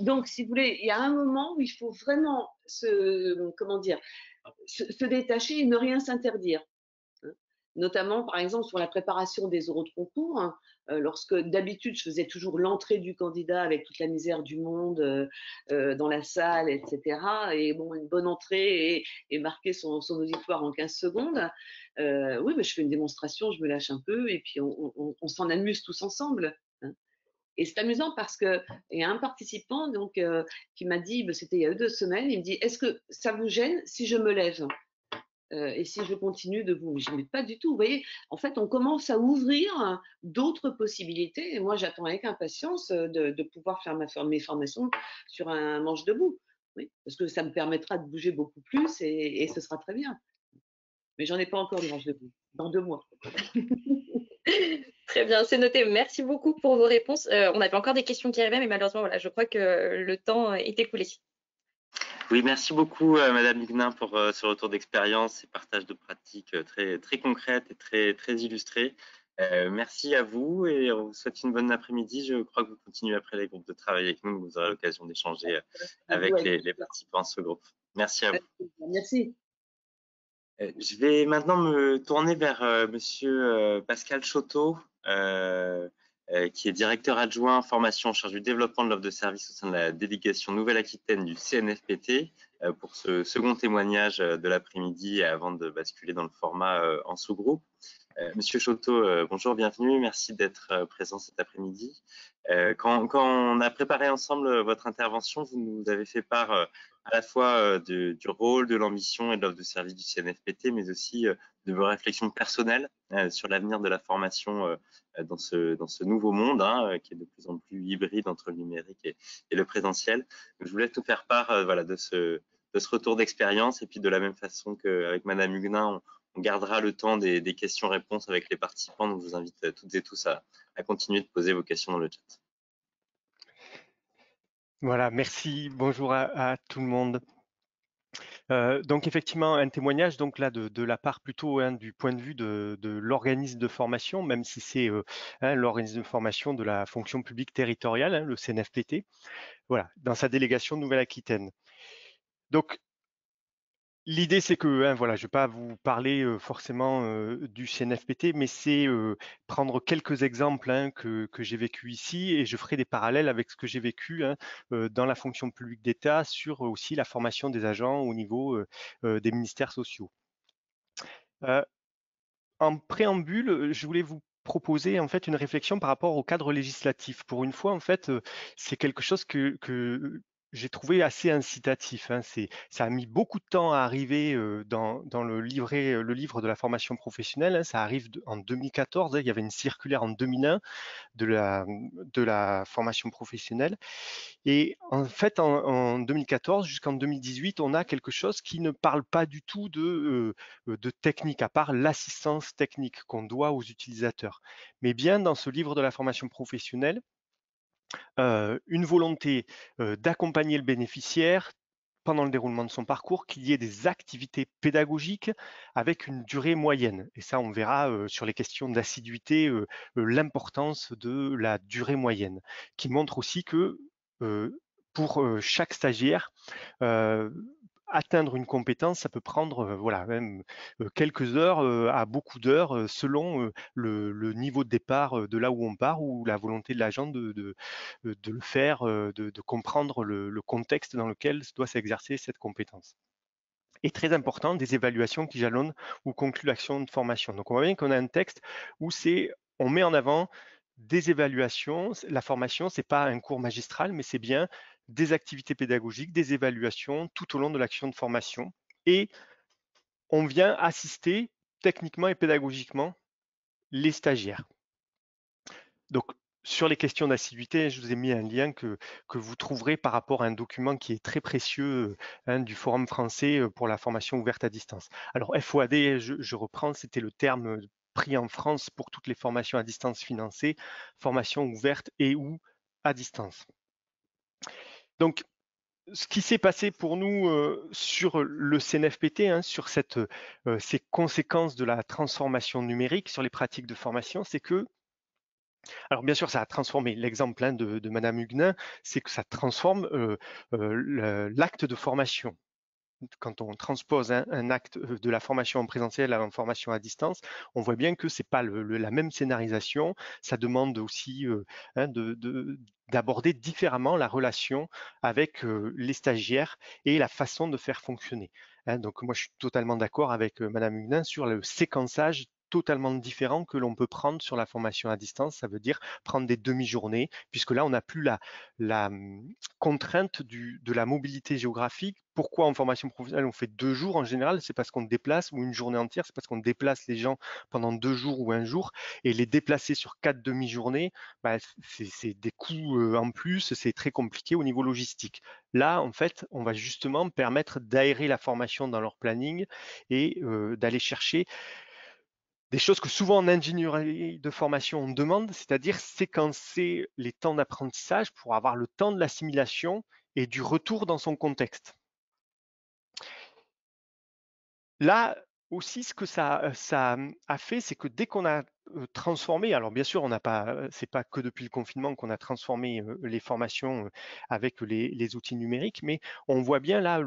Donc, si vous voulez, il y a un moment où il faut vraiment se détacher et ne rien s'interdire. Notamment, par exemple, sur la préparation des oraux de concours, hein, lorsque d'habitude je faisais toujours l'entrée du candidat avec toute la misère du monde dans la salle, etc. Et bon, une bonne entrée et marquer son auditoire en 15 secondes. Oui, mais je fais une démonstration, je me lâche un peu et puis on s'en amuse tous ensemble. Hein. Et c'est amusant parce qu'il y a un participant donc, qui m'a dit, c'était il y a 2 semaines, il me dit, est-ce que ça vous gêne si je me lève? Et si je continue debout, je ne pas du tout. Vous voyez, en fait, on commence à ouvrir d'autres possibilités. Et moi, j'attends avec impatience de pouvoir faire mes formations sur un manche debout. Oui, parce que ça me permettra de bouger beaucoup plus et ce sera très bien. Mais j'en ai pas encore de rendez-vous, dans 2 mois. Très bien, c'est noté. Merci beaucoup pour vos réponses. On avait encore des questions qui arrivaient, mais malheureusement, voilà, je crois que le temps est écoulé. Oui, merci beaucoup, Madame Huguenin, pour ce retour d'expérience et partage de pratiques très, très concrètes et très, très illustrées. Merci à vous et on vous souhaite une bonne après-midi. Je crois que vous continuez après les groupes de travail avec nous. Vous aurez l'occasion d'échanger avec les participants de ce groupe. Merci à vous. Merci. Je vais maintenant me tourner vers Monsieur Pascal Choteau, qui est directeur adjoint formation en charge du développement de l'offre de service au sein de la délégation Nouvelle-Aquitaine du CNFPT, pour ce second témoignage de l'après-midi avant de basculer dans le format en sous-groupe. Monsieur Choteau, bonjour, bienvenue, merci d'être présent cet après-midi. Quand on a préparé ensemble votre intervention, vous nous avez fait part à la fois du rôle, de l'ambition et de l'offre de service du CNFPT, mais aussi de vos réflexions personnelles sur l'avenir de la formation dans ce nouveau monde qui est de plus en plus hybride entre le numérique et le présentiel. Donc, je voulais tout faire part voilà, de ce retour d'expérience et puis de la même façon qu'avec Madame Huguenin, on gardera le temps des questions-réponses avec les participants. Donc, je vous invite toutes et tous à continuer de poser vos questions dans le chat. Voilà, merci. Bonjour à tout le monde. Donc effectivement, un témoignage donc là de la part plutôt du point de vue de l'organisme de formation, même si c'est l'organisme de formation de la fonction publique territoriale, le CNFPT, voilà, dans sa délégation Nouvelle-Aquitaine. Donc l'idée, c'est que, voilà, je ne vais pas vous parler forcément du CNFPT, mais c'est prendre quelques exemples que j'ai vécu ici et je ferai des parallèles avec ce que j'ai vécu dans la fonction publique d'État sur aussi la formation des agents au niveau des ministères sociaux. En préambule, je voulais vous proposer en fait une réflexion par rapport au cadre législatif. Pour une fois, en fait, c'est quelque chose que j'ai trouvé assez incitatif. Ça a mis beaucoup de temps à arriver dans le livre de la formation professionnelle. Ça arrive en 2014. Il y avait une circulaire en 2001 de la formation professionnelle. Et en fait, en 2014 jusqu'en 2018, on a quelque chose qui ne parle pas du tout de technique, à part l'assistance technique qu'on doit aux utilisateurs. Mais bien dans ce livre de la formation professionnelle, une volonté d'accompagner le bénéficiaire pendant le déroulement de son parcours, qu'il y ait des activités pédagogiques avec une durée moyenne. Et ça, on verra sur les questions d'assiduité l'importance de la durée moyenne, qui montre aussi que pour chaque stagiaire, atteindre une compétence, ça peut prendre voilà, même quelques heures à beaucoup d'heures selon le niveau de départ de là où on part ou la volonté de l'agent de le faire, de comprendre le contexte dans lequel doit s'exercer cette compétence. Et très important, des évaluations qui jalonnent ou concluent l'action de formation. Donc on voit bien qu'on a un texte où on met en avant des évaluations. La formation, ce n'est pas un cours magistral, mais c'est bien des activités pédagogiques, des évaluations tout au long de l'action de formation. Et on vient assister techniquement et pédagogiquement les stagiaires. Donc, sur les questions d'assiduité, je vous ai mis un lien que vous trouverez par rapport à un document qui est très précieux du Forum français pour la formation ouverte à distance. Alors, FOAD, je reprends, c'était le terme pris en France pour toutes les formations à distance financées, formation ouverte et ou à distance. Donc, ce qui s'est passé pour nous sur le CNFPT, sur ces conséquences de la transformation numérique sur les pratiques de formation, c'est que alors bien sûr, ça a transformé. L'exemple de Madame Huguenin, c'est que ça transforme l'acte de formation. Quand on transpose un acte de la formation en présentiel à la formation à distance, on voit bien que ce n'est pas la même scénarisation. Ça demande aussi d'aborder différemment la relation avec les stagiaires et la façon de faire fonctionner. Donc moi, je suis totalement d'accord avec Madame Huguenin sur le séquençage totalement différent que l'on peut prendre sur la formation à distance. Ça veut dire prendre des demi-journées, puisque là, on n'a plus la contrainte de la mobilité géographique. Pourquoi en formation professionnelle on fait 2 jours en général? C'est parce qu'on déplace, ou une journée entière, c'est parce qu'on déplace les gens pendant 2 jours ou 1 jour, et les déplacer sur 4 demi-journées, bah, c'est des coûts en plus, c'est très compliqué au niveau logistique. Là, en fait, on va justement permettre d'aérer la formation dans leur planning et d'aller chercher des choses que souvent en ingénierie de formation on demande, c'est-à-dire séquencer les temps d'apprentissage pour avoir le temps de l'assimilation et du retour dans son contexte. Là aussi, ce que ça a fait, c'est que dès qu'on a transformé, alors bien sûr, c'est pas que depuis le confinement qu'on a transformé les formations avec les outils numériques, mais on voit bien là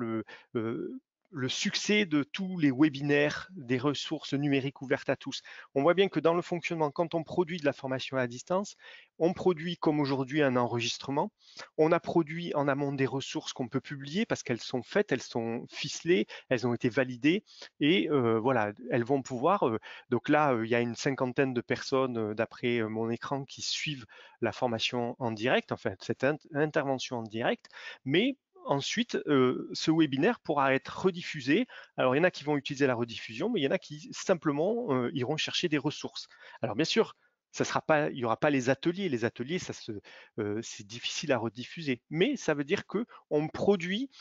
le succès de tous les webinaires, des ressources numériques ouvertes à tous. On voit bien que dans le fonctionnement, quand on produit de la formation à distance, on produit comme aujourd'hui un enregistrement, on a produit en amont des ressources qu'on peut publier parce qu'elles sont faites, elles sont ficelées, elles ont été validées et voilà, elles vont pouvoir. Donc là, il y a une cinquantaine de personnes d'après mon écran qui suivent la formation en direct, enfin cette intervention en direct, mais ensuite, ce webinaire pourra être rediffusé. Alors, il y en a qui vont utiliser la rediffusion, mais il y en a qui simplement iront chercher des ressources. Alors, bien sûr, il n'y aura pas les ateliers. Les ateliers, c'est difficile à rediffuser. Mais ça veut dire qu'on produit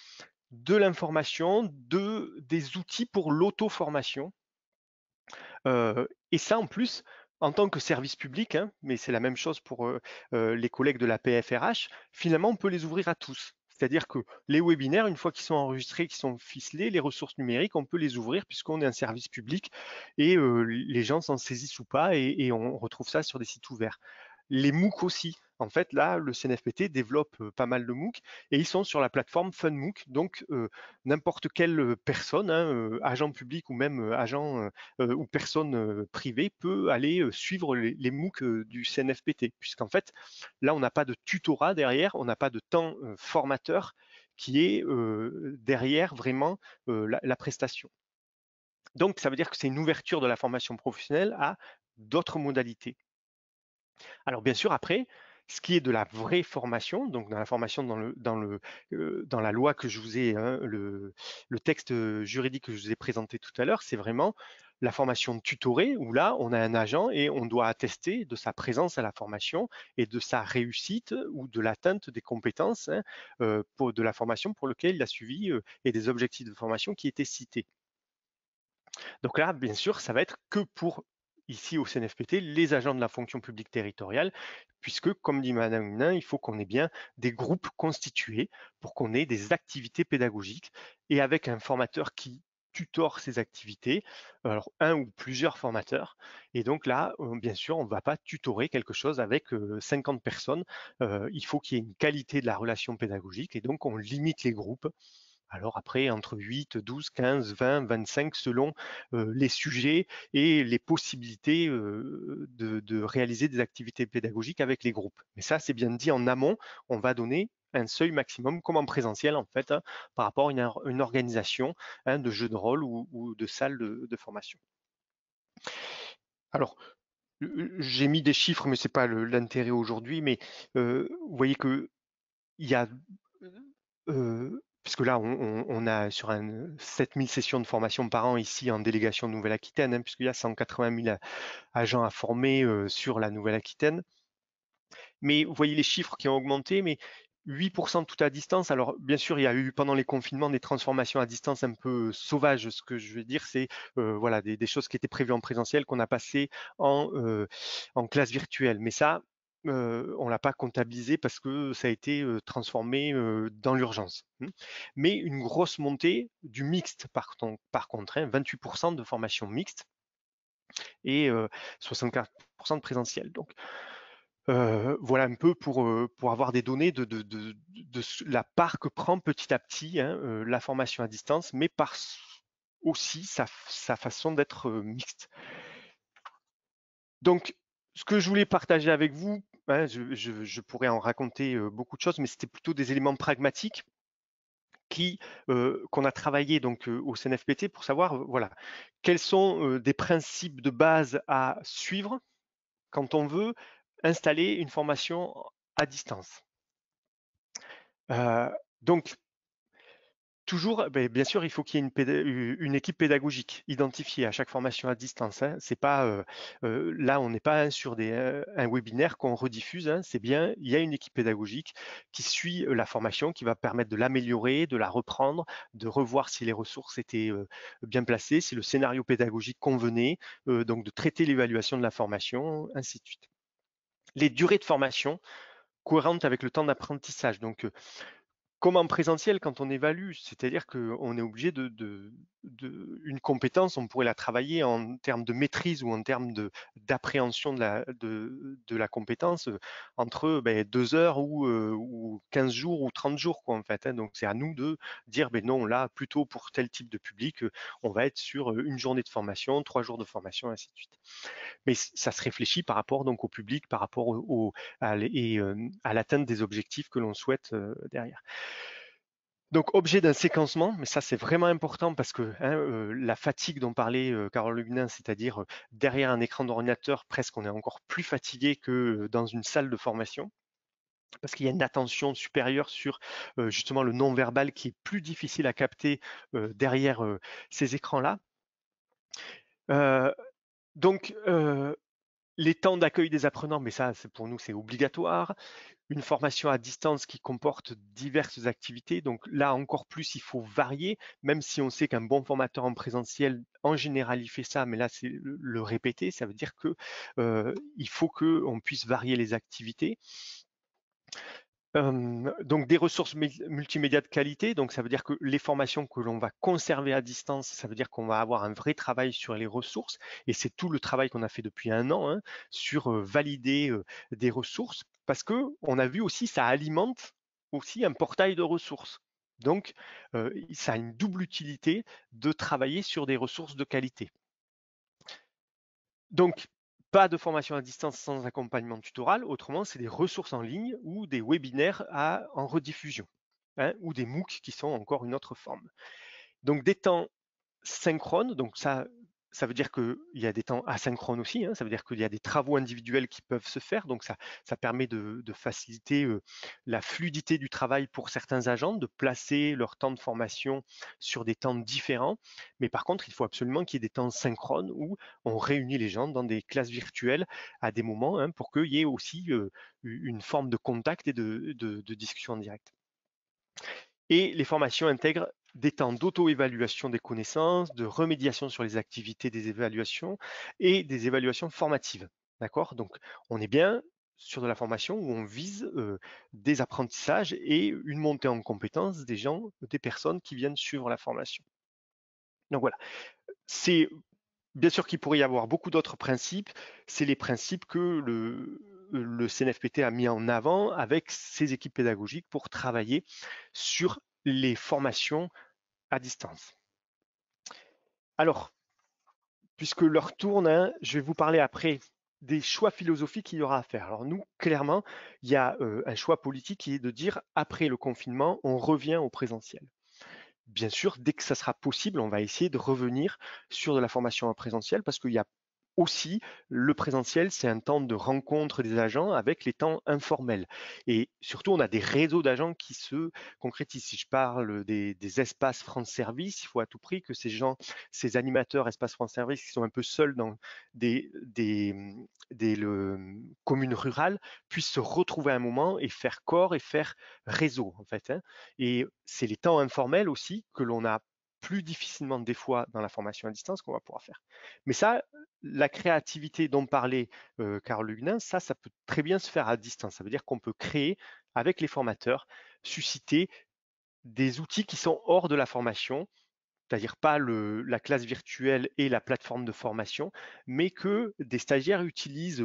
de l'information, des outils pour l'auto-formation. Et ça, en plus, en tant que service public, hein, mais c'est la même chose pour les collègues de la PFRH, finalement, on peut les ouvrir à tous. C'est-à-dire que les webinaires, une fois qu'ils sont enregistrés, qu'ils sont ficelés, les ressources numériques, on peut les ouvrir puisqu'on est un service public et les gens s'en saisissent ou pas et on retrouve ça sur des sites ouverts. Les MOOC aussi. En fait, là, le CNFPT développe pas mal de MOOC et ils sont sur la plateforme FunMOOC. Donc, n'importe quelle personne, hein, agent public ou même agent ou personne privée peut aller suivre les MOOC du CNFPT. Puisqu'en fait, là, on n'a pas de tutorat derrière, on n'a pas de temps formateur qui est derrière vraiment la prestation. Donc, ça veut dire que c'est une ouverture de la formation professionnelle à d'autres modalités. Alors bien sûr, après, ce qui est de la vraie formation, donc dans la formation dans la loi que je vous ai, hein, le texte juridique que je vous ai présenté tout à l'heure, c'est vraiment la formation tutorée, où là, on a un agent et on doit attester de sa présence à la formation et de sa réussite ou de l'atteinte des compétences hein, de la formation pour lequel il a suivi et des objectifs de formation qui étaient cités. Donc là, bien sûr, ça va être que pour, ici au CNFPT, les agents de la fonction publique territoriale, puisque, comme dit Madame Hunin, il faut qu'on ait bien des groupes constitués pour qu'on ait des activités pédagogiques et avec un formateur qui tutore ces activités, alors un ou plusieurs formateurs. Et donc là, bien sûr, on ne va pas tutorer quelque chose avec 50 personnes. Il faut qu'il y ait une qualité de la relation pédagogique et donc on limite les groupes. Alors après, entre 8, 12, 15, 20, 25, selon les sujets et les possibilités de réaliser des activités pédagogiques avec les groupes. Mais ça, c'est bien dit en amont, on va donner un seuil maximum, comme en présentiel en fait, hein, par rapport à une organisation hein, de jeux de rôle ou de salle de formation. Alors, j'ai mis des chiffres, mais ce n'est pas l'intérêt aujourd'hui, mais vous voyez qu'il y a puisque là, on a sur 7000 sessions de formation par an ici en délégation Nouvelle-Aquitaine, hein, puisqu'il y a 180 000 agents à former sur la Nouvelle-Aquitaine. Mais vous voyez les chiffres qui ont augmenté, mais 8% tout à distance. Alors, bien sûr, il y a eu pendant les confinements des transformations à distance un peu sauvages. Ce que je veux dire, c'est voilà, des choses qui étaient prévues en présentiel qu'on a passées en classe virtuelle. Mais ça, on ne l'a pas comptabilisé parce que ça a été transformé dans l'urgence. Mais une grosse montée du mixte, par contre, hein, 28% de formation mixte et 64% de présentiel. Donc, voilà un peu pour avoir des données de la part que prend petit à petit hein, la formation à distance, mais par aussi sa façon d'être mixte. Donc, ce que je voulais partager avec vous, hein, je pourrais en raconter beaucoup de choses, mais c'était plutôt des éléments pragmatiques qu'on a travaillé donc au CNFPT pour savoir voilà, quels sont des principes de base à suivre quand on veut installer une formation à distance. Donc, toujours, bien sûr, il faut qu'il y ait une équipe pédagogique identifiée à chaque formation à distance. Hein. C'est pas là, on n'est pas sur un webinaire qu'on rediffuse. Hein. C'est bien, il y a une équipe pédagogique qui suit la formation, qui va permettre de l'améliorer, de la reprendre, de revoir si les ressources étaient bien placées, si le scénario pédagogique convenait, donc de traiter l'évaluation de la formation, ainsi de suite. Les durées de formation cohérentes avec le temps d'apprentissage. Donc, comme en présentiel, quand on évalue, c'est-à-dire qu'on est obligé une compétence, on pourrait la travailler en termes de maîtrise ou en termes d'appréhension de la compétence entre 2 heures ou 15 jours ou 30 jours, quoi, en fait. Hein. Donc, c'est à nous de dire, non, là, plutôt pour tel type de public, on va être sur une journée de formation, 3 jours de formation, ainsi de suite. Mais ça se réfléchit par rapport donc au public, par rapport à l'atteinte des objectifs que l'on souhaite derrière. Donc, objet d'un séquencement, mais ça c'est vraiment important parce que la fatigue dont parlait Carole Huguenin, c'est-à-dire derrière un écran d'ordinateur, presque on est encore plus fatigué que dans une salle de formation, parce qu'il y a une attention supérieure sur justement le non-verbal qui est plus difficile à capter derrière ces écrans-là. Donc, les temps d'accueil des apprenants, mais ça pour nous c'est obligatoire. Une formation à distance qui comporte diverses activités. Donc là, encore plus, il faut varier, même si on sait qu'un bon formateur en présentiel, en général, il fait ça, mais là, c'est le répéter. Ça veut dire que il faut qu'on puisse varier les activités. Donc des ressources multimédia de qualité, donc ça veut dire que les formations que l'on va conserver à distance, ça veut dire qu'on va avoir un vrai travail sur les ressources, et c'est tout le travail qu'on a fait depuis 1 an hein, sur valider des ressources, parce que on a vu aussi ça alimente aussi un portail de ressources. Donc ça a une double utilité de travailler sur des ressources de qualité. Donc pas de formation à distance sans accompagnement tutoral, autrement c'est des ressources en ligne ou des webinaires en rediffusion, hein, ou des MOOC qui sont encore une autre forme. Donc des temps synchrones, donc ça veut dire qu'il y a des temps asynchrones aussi, hein, ça veut dire qu'il y a des travaux individuels qui peuvent se faire, donc ça permet de faciliter la fluidité du travail pour certains agents, de placer leur temps de formation sur des temps différents, mais par contre, il faut absolument qu'il y ait des temps synchrones où on réunit les gens dans des classes virtuelles à des moments hein, pour qu'il y ait aussi une forme de contact et de discussion en direct. Et les formations intègrent des temps d'auto-évaluation des connaissances, de remédiation sur les activités des évaluations et des évaluations formatives. D'accord? Donc, on est bien sur de la formation où on vise des apprentissages et une montée en compétences des gens, des personnes qui viennent suivre la formation. Donc voilà, c'est bien sûr qu'il pourrait y avoir beaucoup d'autres principes. C'est les principes que le CNFPT a mis en avant avec ses équipes pédagogiques pour travailler sur les formations à distance. Alors, puisque l'heure tourne, hein, je vais vous parler après des choix philosophiques qu'il y aura à faire. Alors nous, clairement, il y a un choix politique qui est de dire, après le confinement, on revient au présentiel. Bien sûr, dès que ça sera possible, on va essayer de revenir sur de la formation en présentiel parce qu'il y a aussi le présentiel, c'est un temps de rencontre des agents avec les temps informels. Et surtout, on a des réseaux d'agents qui se concrétisent. Si je parle des espaces France Service, il faut à tout prix que ces gens, ces animateurs espaces France Service qui sont un peu seuls dans des communes rurales puissent se retrouver à un moment et faire corps et faire réseau en fait. Hein. Et c'est les temps informels aussi que l'on a plus difficilement des fois dans la formation à distance qu'on va pouvoir faire. Mais ça, la créativité dont parlait Carole Huguenin, ça peut très bien se faire à distance. Ça veut dire qu'on peut créer avec les formateurs, susciter des outils qui sont hors de la formation, c'est-à-dire pas la classe virtuelle et la plateforme de formation, mais que des stagiaires utilisent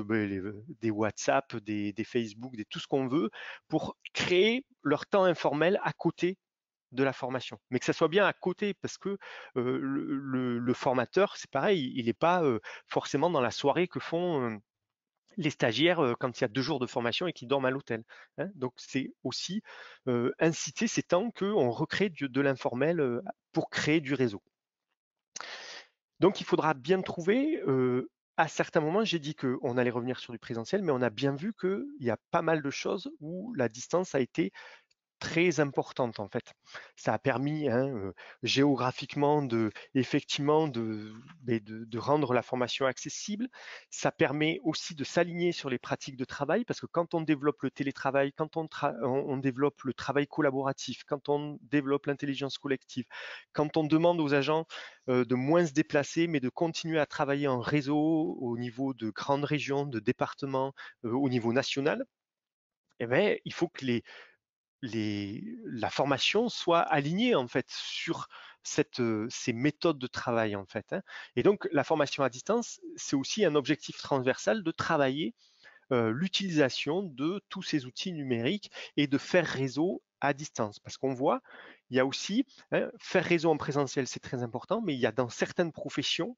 des WhatsApp, des Facebook, tout ce qu'on veut pour créer leur temps informel à côté de la formation, mais que ça soit bien à côté parce que le formateur, c'est pareil, il n'est pas forcément dans la soirée que font les stagiaires quand il y a 2 jours de formation et qu'ils dorment à l'hôtel. Hein. Donc c'est aussi inciter ces temps qu'on recrée de l'informel pour créer du réseau. Donc il faudra bien trouver, à certains moments, j'ai dit qu'on allait revenir sur du présentiel, mais on a bien vu qu'il y a pas mal de choses où la distance a été très importante en fait. Ça a permis géographiquement effectivement de rendre la formation accessible. Ça permet aussi de s'aligner sur les pratiques de travail parce que quand on développe le télétravail, quand on développe le travail collaboratif, quand on développe l'intelligence collective, quand on demande aux agents de moins se déplacer mais de continuer à travailler en réseau au niveau de grandes régions, de départements, au niveau national, eh bien, il faut que la formation soit alignée en fait sur ces méthodes de travail en fait. Hein. Et donc la formation à distance, c'est aussi un objectif transversal de travailler l'utilisation de tous ces outils numériques et de faire réseau à distance. Parce qu'on voit, il y a aussi faire réseau en présentiel, c'est très important, mais il y a dans certaines professions,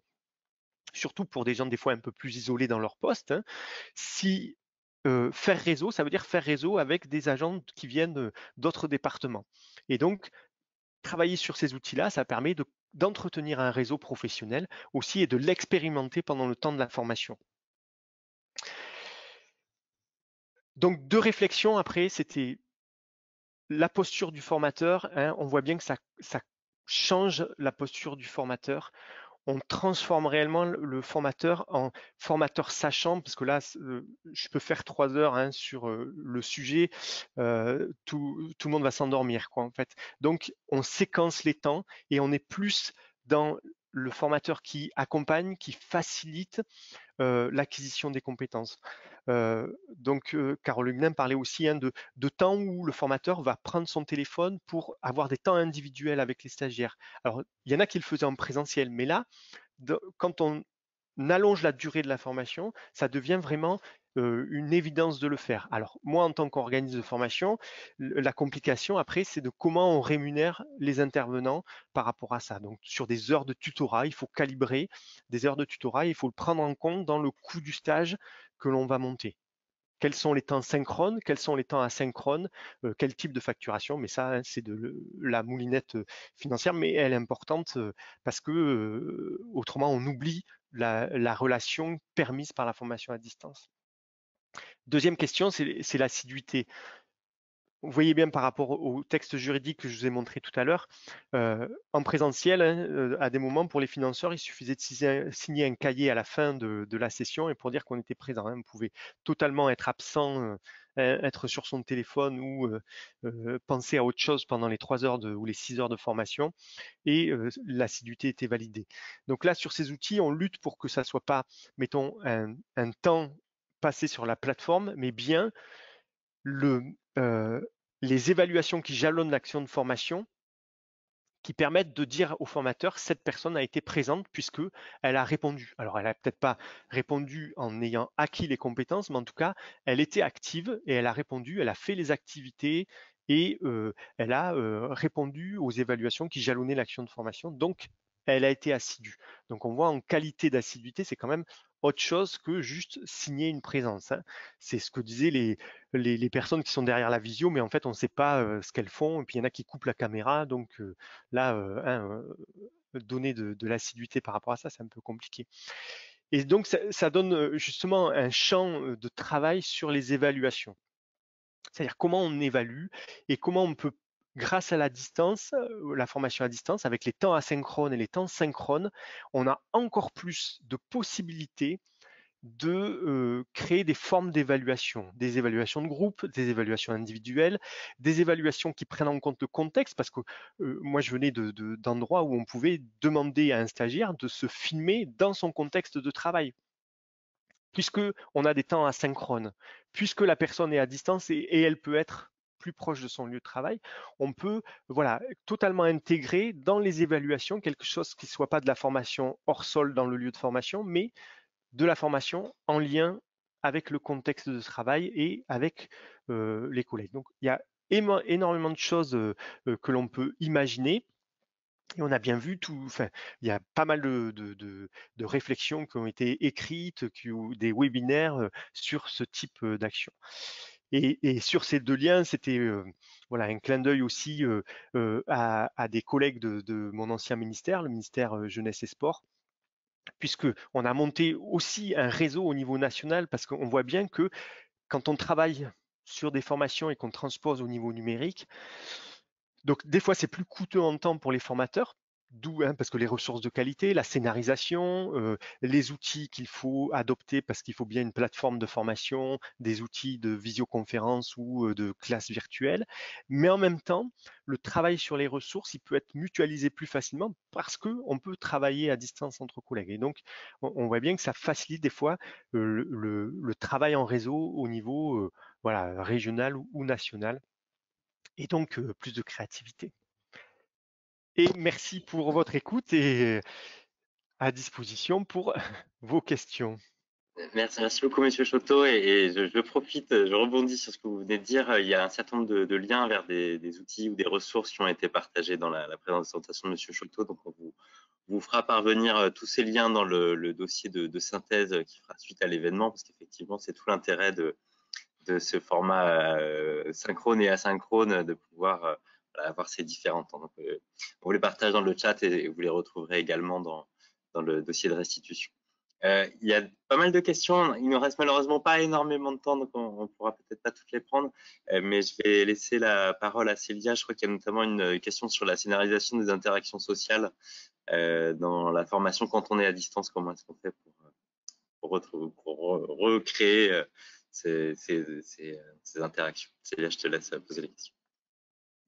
surtout pour des gens des fois un peu plus isolés dans leur poste, hein, si faire réseau, ça veut dire faire réseau avec des agents qui viennent d'autres départements. Et donc, travailler sur ces outils-là, ça permet d'entretenir un réseau professionnel aussi et de l'expérimenter pendant le temps de la formation. Donc, 2 réflexions après, c'était la posture du formateur. Hein, on voit bien que ça change la posture du formateur. On transforme réellement le formateur en formateur sachant, parce que là, je peux faire 3 heures hein, sur le sujet, tout le monde va s'endormir, quoi, en fait. Donc, on séquence les temps et on est plus dans le formateur qui accompagne, qui facilite l'acquisition des compétences. Donc, Carole Hugnin parlait aussi hein, de temps où le formateur va prendre son téléphone pour avoir des temps individuels avec les stagiaires. Alors, il y en a qui le faisaient en présentiel, mais là, quand on allonge la durée de la formation, ça devient vraiment une évidence de le faire. Alors moi, en tant qu'organisme de formation, la complication après, c'est de comment on rémunère les intervenants par rapport à ça. Donc sur des heures de tutorat, il faut calibrer des heures de tutorat, il faut le prendre en compte dans le coût du stage que l'on va monter. Quels sont les temps synchrones, quels sont les temps asynchrones, quel type de facturation, mais ça, hein, c'est de la moulinette financière, mais elle est importante parce que autrement, on oublie la relation permise par la formation à distance. Deuxième question, c'est l'assiduité. Vous voyez bien par rapport au texte juridique que je vous ai montré tout à l'heure, en présentiel, hein, à des moments, pour les financeurs, il suffisait de signer un cahier à la fin de la session et pour dire qu'on était présent. Hein. On pouvait totalement être absent, être sur son téléphone ou penser à autre chose pendant les 3 heures ou les 6 heures de formation et l'assiduité était validée. Donc là, sur ces outils, on lutte pour que ça ne soit pas, mettons, un temps passé sur la plateforme, mais bien les évaluations qui jalonnent l'action de formation qui permettent de dire au formateur cette personne a été présente puisque elle a répondu. Alors elle n'a peut-être pas répondu en ayant acquis les compétences, mais en tout cas elle était active et elle a répondu, elle a fait les activités et elle a répondu aux évaluations qui jalonnaient l'action de formation. Donc elle a été assidue. Donc on voit en qualité d'assiduité, c'est quand même autre chose que juste signer une présence. Hein. C'est ce que disaient les personnes qui sont derrière la visio, mais en fait on ne sait pas ce qu'elles font. Et puis il y en a qui coupent la caméra, donc là, donner de l'assiduité par rapport à ça, c'est un peu compliqué. Et donc ça donne justement un champ de travail sur les évaluations. C'est-à-dire comment on évalue et comment on peut, grâce à la distance, la formation à distance, avec les temps asynchrones et les temps synchrones, on a encore plus de possibilités de créer des formes d'évaluation, des évaluations de groupe, des évaluations individuelles, des évaluations qui prennent en compte le contexte, parce que moi je venais d'endroits où on pouvait demander à un stagiaire de se filmer dans son contexte de travail, puisque on a des temps asynchrones, puisque la personne est à distance et elle peut être plus proche de son lieu de travail, on peut voilà, totalement intégrer dans les évaluations quelque chose qui ne soit pas de la formation hors sol dans le lieu de formation, mais de la formation en lien avec le contexte de travail et avec les collègues. Donc, il y a énormément de choses que l'on peut imaginer. Et on a bien vu enfin, il y a pas mal de réflexions qui ont été écrites, ou des webinaires sur ce type d'action. Et sur ces 2 liens, c'était voilà, un clin d'œil aussi à des collègues de mon ancien ministère, le ministère Jeunesse et Sport, puisque on a monté aussi un réseau au niveau national, parce qu'on voit bien que quand on travaille sur des formations et qu'on transpose au niveau numérique, donc des fois c'est plus coûteux en temps pour les formateurs, d'où parce que les ressources de qualité, la scénarisation, les outils qu'il faut adopter parce qu'il faut bien une plateforme de formation, des outils de visioconférence ou de classe virtuelle. Mais en même temps, le travail sur les ressources, il peut être mutualisé plus facilement parce qu'on peut travailler à distance entre collègues. Et donc, on voit bien que ça facilite des fois le travail en réseau au niveau voilà, régional ou national, et donc plus de créativité. Et merci pour votre écoute et à disposition pour vos questions. Merci beaucoup, Monsieur Choteau. Et je profite, je rebondis sur ce que vous venez de dire. Il y a un certain nombre de liens vers des outils ou des ressources qui ont été partagés dans la présentation de Monsieur Choteau. Donc, on vous fera parvenir tous ces liens dans le dossier de synthèse qui fera suite à l'événement, parce qu'effectivement, c'est tout l'intérêt de ce format synchrone et asynchrone, de pouvoir avoir ces différents temps. Donc, on vous les partage dans le chat et vous les retrouverez également dans le dossier de restitution. Il y a pas mal de questions. Il ne reste malheureusement pas énormément de temps, donc on ne pourra peut-être pas toutes les prendre. Mais je vais laisser la parole à Célia. Je crois qu'il y a notamment une question sur la scénarisation des interactions sociales dans la formation quand on est à distance. Comment est-ce qu'on fait pour recréer ces interactions? Célia, je te laisse poser les questions.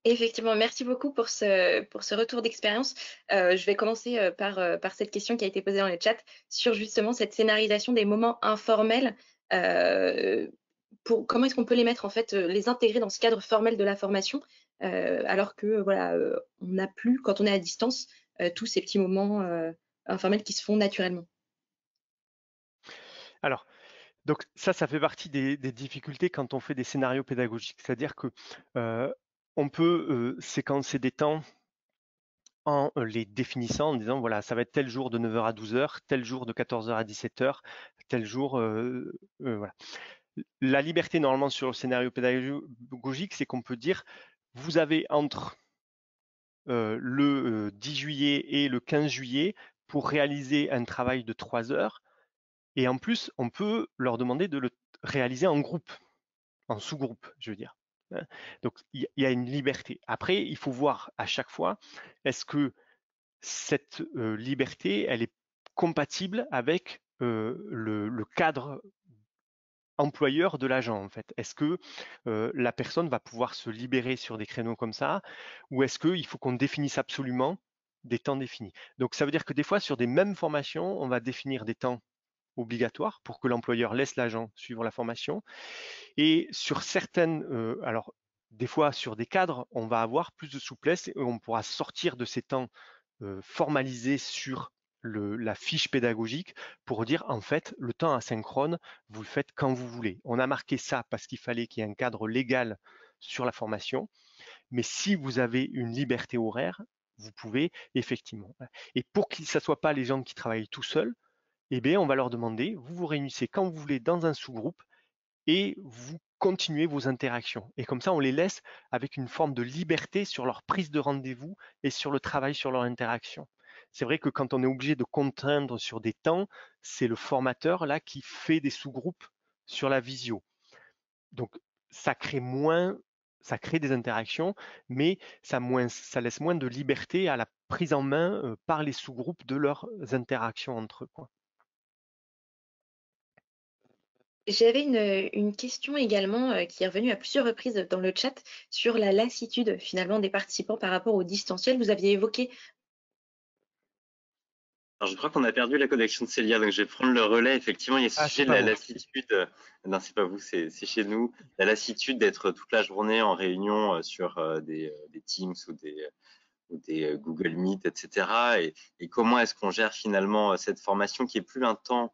Effectivement, merci beaucoup pour ce retour d'expérience. Je vais commencer par cette question qui a été posée dans le chat sur justement cette scénarisation des moments informels. Comment est-ce qu'on peut les mettre, en fait, les intégrer dans ce cadre formel de la formation, alors que voilà, on n'a plus, quand on est à distance, tous ces petits moments informels qui se font naturellement. Alors, donc ça fait partie des difficultés quand on fait des scénarios pédagogiques. C'est-à-dire que on peut séquencer des temps en les définissant, en disant voilà, ça va être tel jour de 9h à 12h, tel jour de 14h à 17h, tel jour, voilà. La liberté normalement sur le scénario pédagogique, c'est qu'on peut dire vous avez entre le 10 juillet et le 15 juillet pour réaliser un travail de 3 heures. Et en plus, on peut leur demander de le réaliser en groupe, en sous-groupe, je veux dire. Donc, il y a une liberté. Après, il faut voir à chaque fois, est-ce que cette liberté, elle est compatible avec le cadre employeur de l'agent, en fait. Est-ce que la personne va pouvoir se libérer sur des créneaux comme ça, ou est-ce qu'il faut qu'on définisse absolument des temps définis? Donc, ça veut dire que des fois, sur des mêmes formations, on va définir des temps obligatoires pour que l'employeur laisse l'agent suivre la formation. Et sur certaines, alors des fois sur des cadres, on va avoir plus de souplesse et on pourra sortir de ces temps formalisés sur la fiche pédagogique pour dire en fait le temps asynchrone, vous le faites quand vous voulez. On a marqué ça parce qu'il fallait qu'il y ait un cadre légal sur la formation, mais si vous avez une liberté horaire, vous pouvez effectivement. Et pour que ça ne soit pas les gens qui travaillent tout seuls, eh bien, on va leur demander, vous vous réunissez quand vous voulez dans un sous-groupe et vous continuez vos interactions. Et comme ça, on les laisse avec une forme de liberté sur leur prise de rendez-vous et sur le travail sur leur interaction. C'est vrai que quand on est obligé de contraindre sur des temps, c'est le formateur là qui fait des sous-groupes sur la visio. Donc, ça crée des interactions, mais ça laisse moins de liberté à la prise en main par les sous-groupes de leurs interactions entre eux, quoi. J'avais une question également qui est revenue à plusieurs reprises dans le chat sur la lassitude finalement des participants par rapport au distanciel. Vous aviez évoqué. Alors, je crois qu'on a perdu la connexion de Célia, donc je vais prendre le relais. Effectivement, il y a ce sujet de la lassitude. Non, c'est pas vous, c'est chez nous. La lassitude d'être toute la journée en réunion sur des Teams ou des Google Meet, etc. Et comment est-ce qu'on gère finalement cette formation qui est plus un temps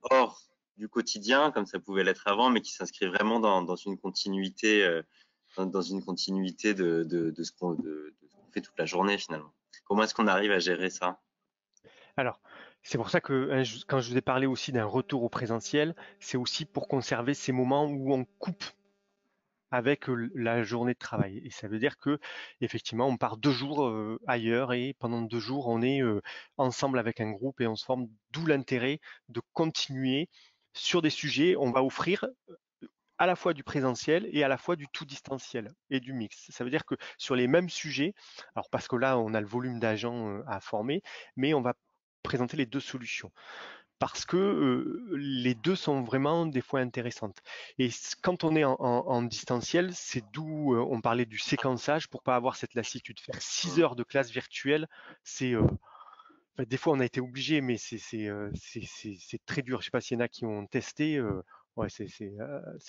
hors du quotidien, comme ça pouvait l'être avant, mais qui s'inscrit vraiment dans une continuité, de ce qu'on fait toute la journée finalement. Comment est-ce qu'on arrive à gérer ça? Alors, c'est pour ça que hein, quand je vous ai parlé aussi d'un retour au présentiel, c'est aussi pour conserver ces moments où on coupe avec la journée de travail. Et ça veut dire que effectivement, on part 2 jours ailleurs et pendant 2 jours, on est ensemble avec un groupe et on se forme. D'où l'intérêt de continuer sur des sujets. On va offrir à la fois du présentiel et à la fois du tout distanciel et du mix. Ça veut dire que sur les mêmes sujets, alors parce que là, on a le volume d'agents à former, mais on va présenter les 2 solutions parce que les 2 sont vraiment des fois intéressantes. Et quand on est en distanciel, c'est d'où on parlait du séquençage pour pas avoir cette lassitude. Faire 6 heures de classe virtuelle, c'est des fois on a été obligé, mais c'est très dur. Je sais pas s'il y en a qui ont testé. Ouais, c'est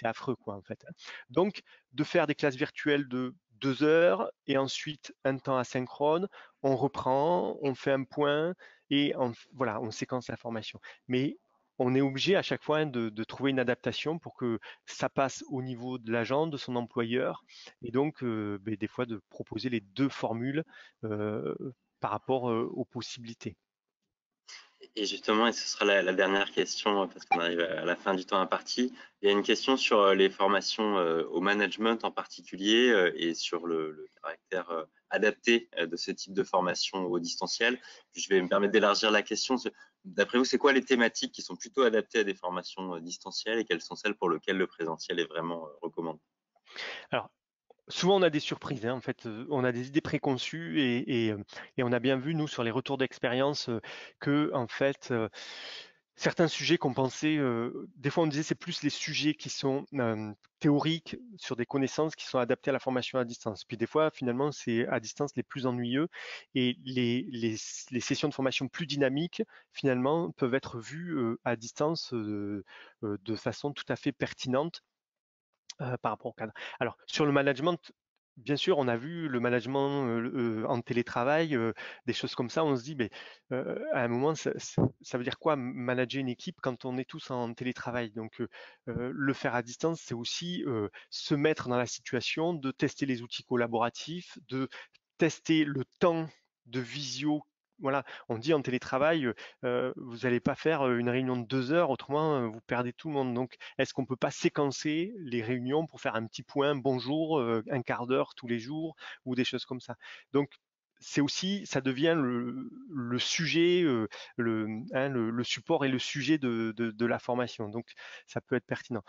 affreux quoi en fait. Donc de faire des classes virtuelles de 2 heures et ensuite un temps asynchrone, on reprend, on fait un point et voilà, on séquence l'information. Mais on est obligé à chaque fois hein, de trouver une adaptation pour que ça passe au niveau de l'agent, de son employeur, et donc des fois de proposer les 2 formules par rapport aux possibilités. Et justement, et ce sera la dernière question, parce qu'on arrive à la fin du temps imparti, il y a une question sur les formations au management en particulier et sur le caractère adapté de ce type de formation au distanciel. Je vais me permettre d'élargir la question. D'après vous, c'est quoi les thématiques qui sont plutôt adaptées à des formations distancielles et quelles sont celles pour lesquelles le présentiel est vraiment recommandé? Alors, souvent, on a des surprises. Hein, en fait, on a des idées préconçues et on a bien vu, nous, sur les retours d'expérience, que, en fait, certains sujets qu'on pensait, des fois, on disait c'est plus les sujets qui sont théoriques sur des connaissances qui sont adaptées à la formation à distance. Puis des fois, finalement, c'est à distance les plus ennuyeux et les sessions de formation plus dynamiques, finalement, peuvent être vues à distance de façon tout à fait pertinente par rapport au cadre. Alors, sur le management, bien sûr, on a vu le management en télétravail, des choses comme ça. On se dit, mais à un moment, ça veut dire quoi manager une équipe quand on est tous en télétravail? Donc, le faire à distance, c'est aussi se mettre dans la situation de tester les outils collaboratifs, de tester le temps de visio. Voilà, on dit en télétravail, vous n'allez pas faire une réunion de 2 heures, autrement vous perdez tout le monde. Donc, est-ce qu'on ne peut pas séquencer les réunions pour faire un petit point, bonjour, un quart d'heure tous les jours, ou des choses comme ça. Donc, c'est aussi, ça devient le sujet, le support et le sujet de la formation. Donc, ça peut être pertinent.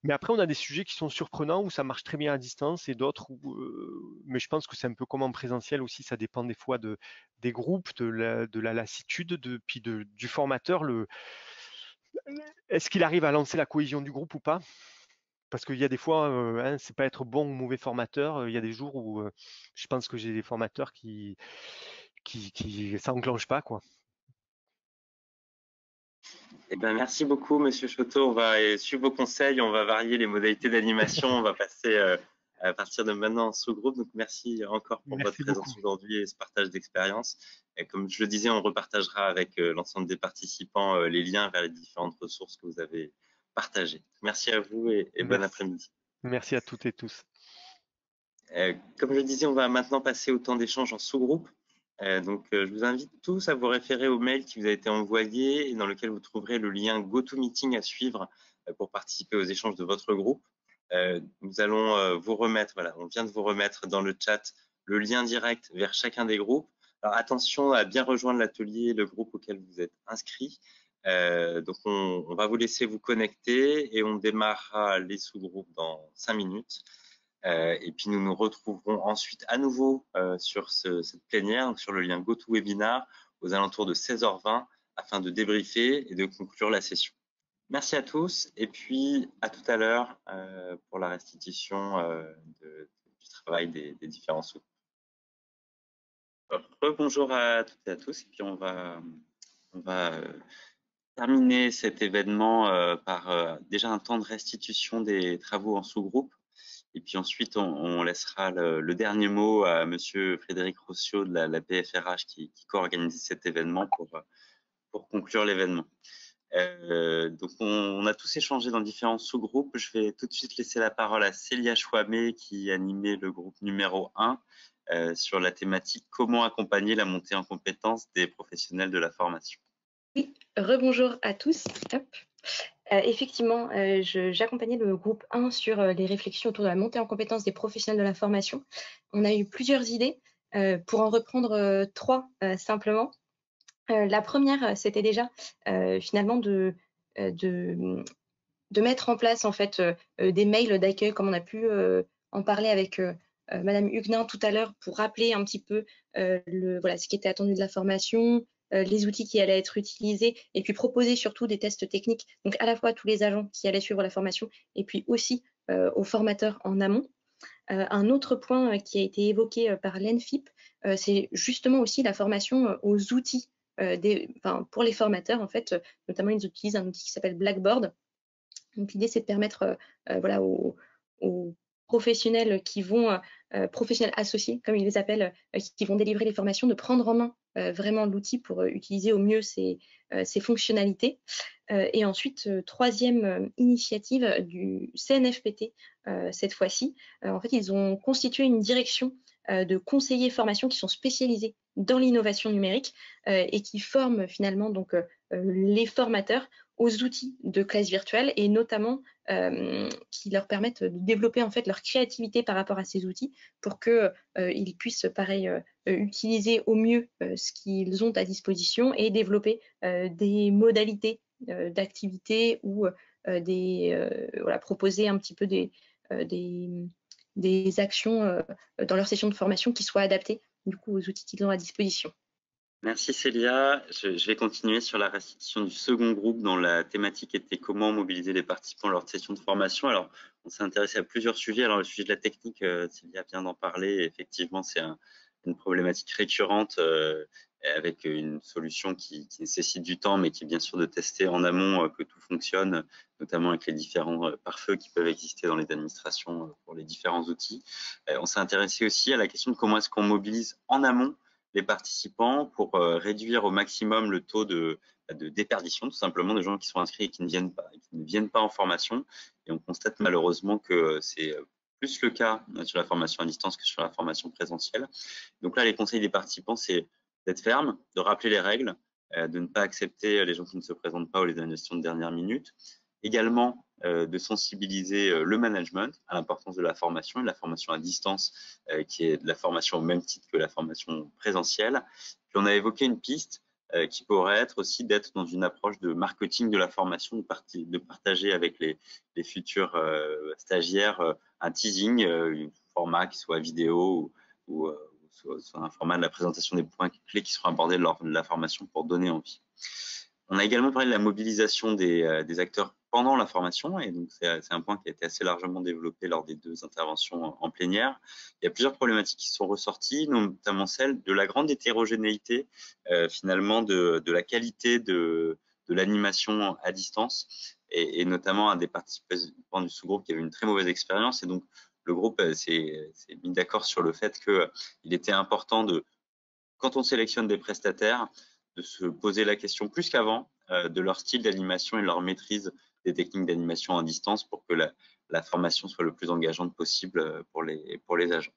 Mais après, on a des sujets qui sont surprenants où ça marche très bien à distance et d'autres où, mais je pense que c'est un peu comme en présentiel aussi, ça dépend des fois des groupes, de la lassitude, puis du formateur. Est-ce qu'il arrive à lancer la cohésion du groupe ou pas? Parce qu'il y a des fois, hein, c'est pas être bon ou mauvais formateur. Il y a des jours où je pense que j'ai des formateurs qui ça enclenche pas, quoi. Eh ben, merci beaucoup, Monsieur Choteau. On va suivre vos conseils, on va varier les modalités d'animation, on va passer à partir de maintenant en sous-groupe. Donc, merci encore pour votre Merci beaucoup. présence aujourd'hui et ce partage d'expérience. Et comme je le disais, on repartagera avec l'ensemble des participants les liens vers les différentes ressources que vous avez partagées. Merci à vous et bon après-midi. Merci à toutes et tous. Comme je le disais, on va maintenant passer au temps d'échange en sous-groupe. Donc, je vous invite tous à vous référer au mail qui vous a été envoyé et dans lequel vous trouverez le lien GoToMeeting à suivre pour participer aux échanges de votre groupe. Nous allons vous remettre, voilà, on vient de vous remettre dans le chat le lien direct vers chacun des groupes. Alors, attention à bien rejoindre l'atelier, le groupe auquel vous êtes inscrit. Donc, on va vous laisser vous connecter et on démarrera les sous-groupes dans 5 minutes. Et puis, nous nous retrouverons ensuite à nouveau sur cette plénière, donc sur le lien GoToWebinar, aux alentours de 16h20, afin de débriefer et de conclure la session. Merci à tous, et puis à tout à l'heure pour la restitution du travail des différents sous. Rebonjour à toutes et à tous, et puis on va terminer cet événement par déjà un temps de restitution des travaux en sous-groupe. Et puis ensuite, on laissera le dernier mot à Monsieur Frédéric Rossiot de la PFRH qui co-organise cet événement pour conclure l'événement. Donc, on a tous échangé dans différents sous-groupes. Je vais tout de suite laisser la parole à Célia Chouamé qui animait le groupe numéro 1 sur la thématique « Comment accompagner la montée en compétences des professionnels de la formation ». Oui, rebonjour à tous. Hop. Effectivement, j'accompagnais le groupe 1 sur les réflexions autour de la montée en compétences des professionnels de la formation. On a eu plusieurs idées, pour en reprendre 3 simplement. La première, c'était déjà finalement de mettre en place en fait des mails d'accueil, comme on a pu en parler avec Madame Huguenin tout à l'heure, pour rappeler un petit peu voilà, ce qui était attendu de la formation, les outils qui allaient être utilisés, et puis proposer surtout des tests techniques, donc à la fois à tous les agents qui allaient suivre la formation, et puis aussi aux formateurs en amont. Un autre point qui a été évoqué par l'ENFIP, c'est justement aussi la formation aux outils pour les formateurs, en fait, notamment ils utilisent un outil qui s'appelle Blackboard. Donc l'idée, c'est de permettre voilà, aux professionnels qui vont, professionnels associés, comme ils les appellent, qui vont délivrer les formations, de prendre en main vraiment l'outil pour utiliser au mieux ses fonctionnalités. Et ensuite, troisième initiative du CNFPT, cette fois-ci, en fait, ils ont constitué une direction de conseillers formation qui sont spécialisés dans l'innovation numérique et qui forment finalement donc les formateurs aux outils de classe virtuelle, et notamment qui leur permettent de développer en fait leur créativité par rapport à ces outils, pour qu'ils puissent pareil utiliser au mieux ce qu'ils ont à disposition, et développer des modalités d'activité ou voilà, proposer un petit peu des actions dans leur session de formation qui soient adaptées du coup aux outils qu'ils ont à disposition. Merci Célia. Je vais continuer sur la restitution du second groupe dont la thématique était comment mobiliser les participants lors de sessions de formation. Alors, on s'est intéressé à plusieurs sujets. Alors, le sujet de la technique, Célia vient d'en parler. Effectivement, c'est une problématique récurrente avec une solution qui nécessite du temps, mais qui est bien sûr de tester en amont que tout fonctionne, notamment avec les différents pare-feux qui peuvent exister dans les administrations pour les différents outils. On s'est intéressé aussi à la question de comment est-ce qu'on mobilise en amont les participants pour réduire au maximum le taux de déperdition, tout simplement, de gens qui sont inscrits et qui ne viennent pas en formation. Et on constate malheureusement que c'est plus le cas sur la formation à distance que sur la formation présentielle. Donc là, les conseils des participants, c'est d'être ferme, de rappeler les règles, de ne pas accepter les gens qui ne se présentent pas ou les annulations de dernière minute. Également, de sensibiliser le management à l'importance de la formation et de la formation à distance, qui est de la formation au même titre que la formation présentielle. Puis on a évoqué une piste qui pourrait être aussi d'être dans une approche de marketing de la formation, de partager avec les futurs stagiaires un teasing, un format qui soit vidéo ou soit un format de la présentation des points clés qui seront abordés lors de la formation pour donner envie. On a également parlé de la mobilisation des acteurs pendant la formation, et donc c'est un point qui a été assez largement développé lors des 2 interventions en plénière. Il y a plusieurs problématiques qui sont ressorties, notamment celle de la grande hétérogénéité finalement de la qualité de l'animation à distance, et notamment un des participants du sous-groupe qui avait une très mauvaise expérience, et donc le groupe s'est mis d'accord sur le fait qu'il était important quand on sélectionne des prestataires, de se poser la question plus qu'avant de leur style d'animation et de leur maîtrise des techniques d'animation à distance pour que la formation soit le plus engageante possible pour les agents.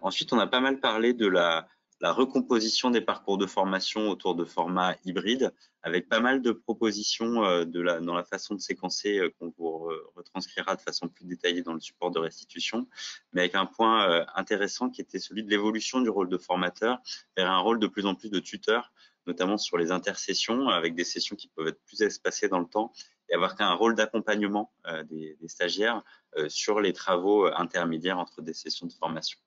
Ensuite, on a pas mal parlé de la recomposition des parcours de formation autour de formats hybrides, avec pas mal de propositions dans la façon de séquencer qu'on vous retranscrira de façon plus détaillée dans le support de restitution, mais avec un point intéressant qui était celui de l'évolution du rôle de formateur vers un rôle de plus en plus de tuteur, notamment sur les intersessions, avec des sessions qui peuvent être plus espacées dans le temps, et avoir un rôle d'accompagnement des stagiaires sur les travaux intermédiaires entre des sessions de formation.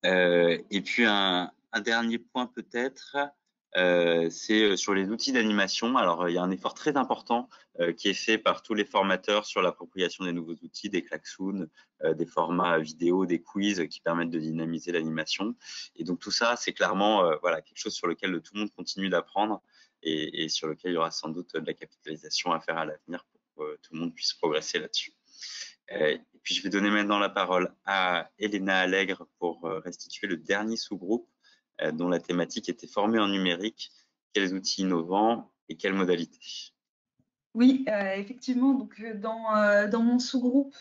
Et puis un dernier point peut-être, c'est sur les outils d'animation. Alors il y a un effort très important qui est fait par tous les formateurs sur l'appropriation des nouveaux outils, des klaxons, des formats vidéo, des quiz qui permettent de dynamiser l'animation. Et donc tout ça, c'est clairement voilà, quelque chose sur lequel tout le monde continue d'apprendre et sur lequel il y aura sans doute de la capitalisation à faire à l'avenir pour que tout le monde puisse progresser là-dessus. Et puis, je vais donner maintenant la parole à Elena Allègre pour restituer le dernier sous-groupe dont la thématique était formée en numérique, quels outils innovants et quelles modalités. Oui, effectivement, donc dans mon sous-groupe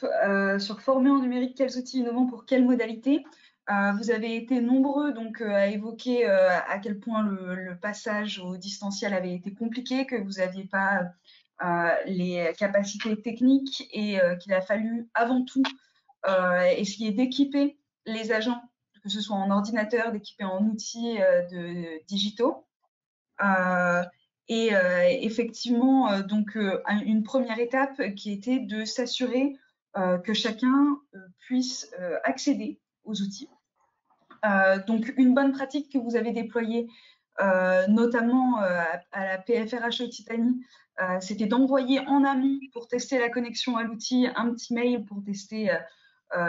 sur former en numérique, quels outils innovants pour quelles modalités, vous avez été nombreux donc à évoquer à quel point le passage au distanciel avait été compliqué, que vous n'aviez pas les capacités techniques et qu'il a fallu avant tout essayer d'équiper les agents, que ce soit en ordinateur, d'équiper en outils digitaux. Et effectivement, donc une première étape qui était de s'assurer que chacun puisse accéder aux outils. Donc une bonne pratique que vous avez déployée, notamment à la PFRH Occitanie, c'était d'envoyer en amont pour tester la connexion à l'outil un petit mail pour tester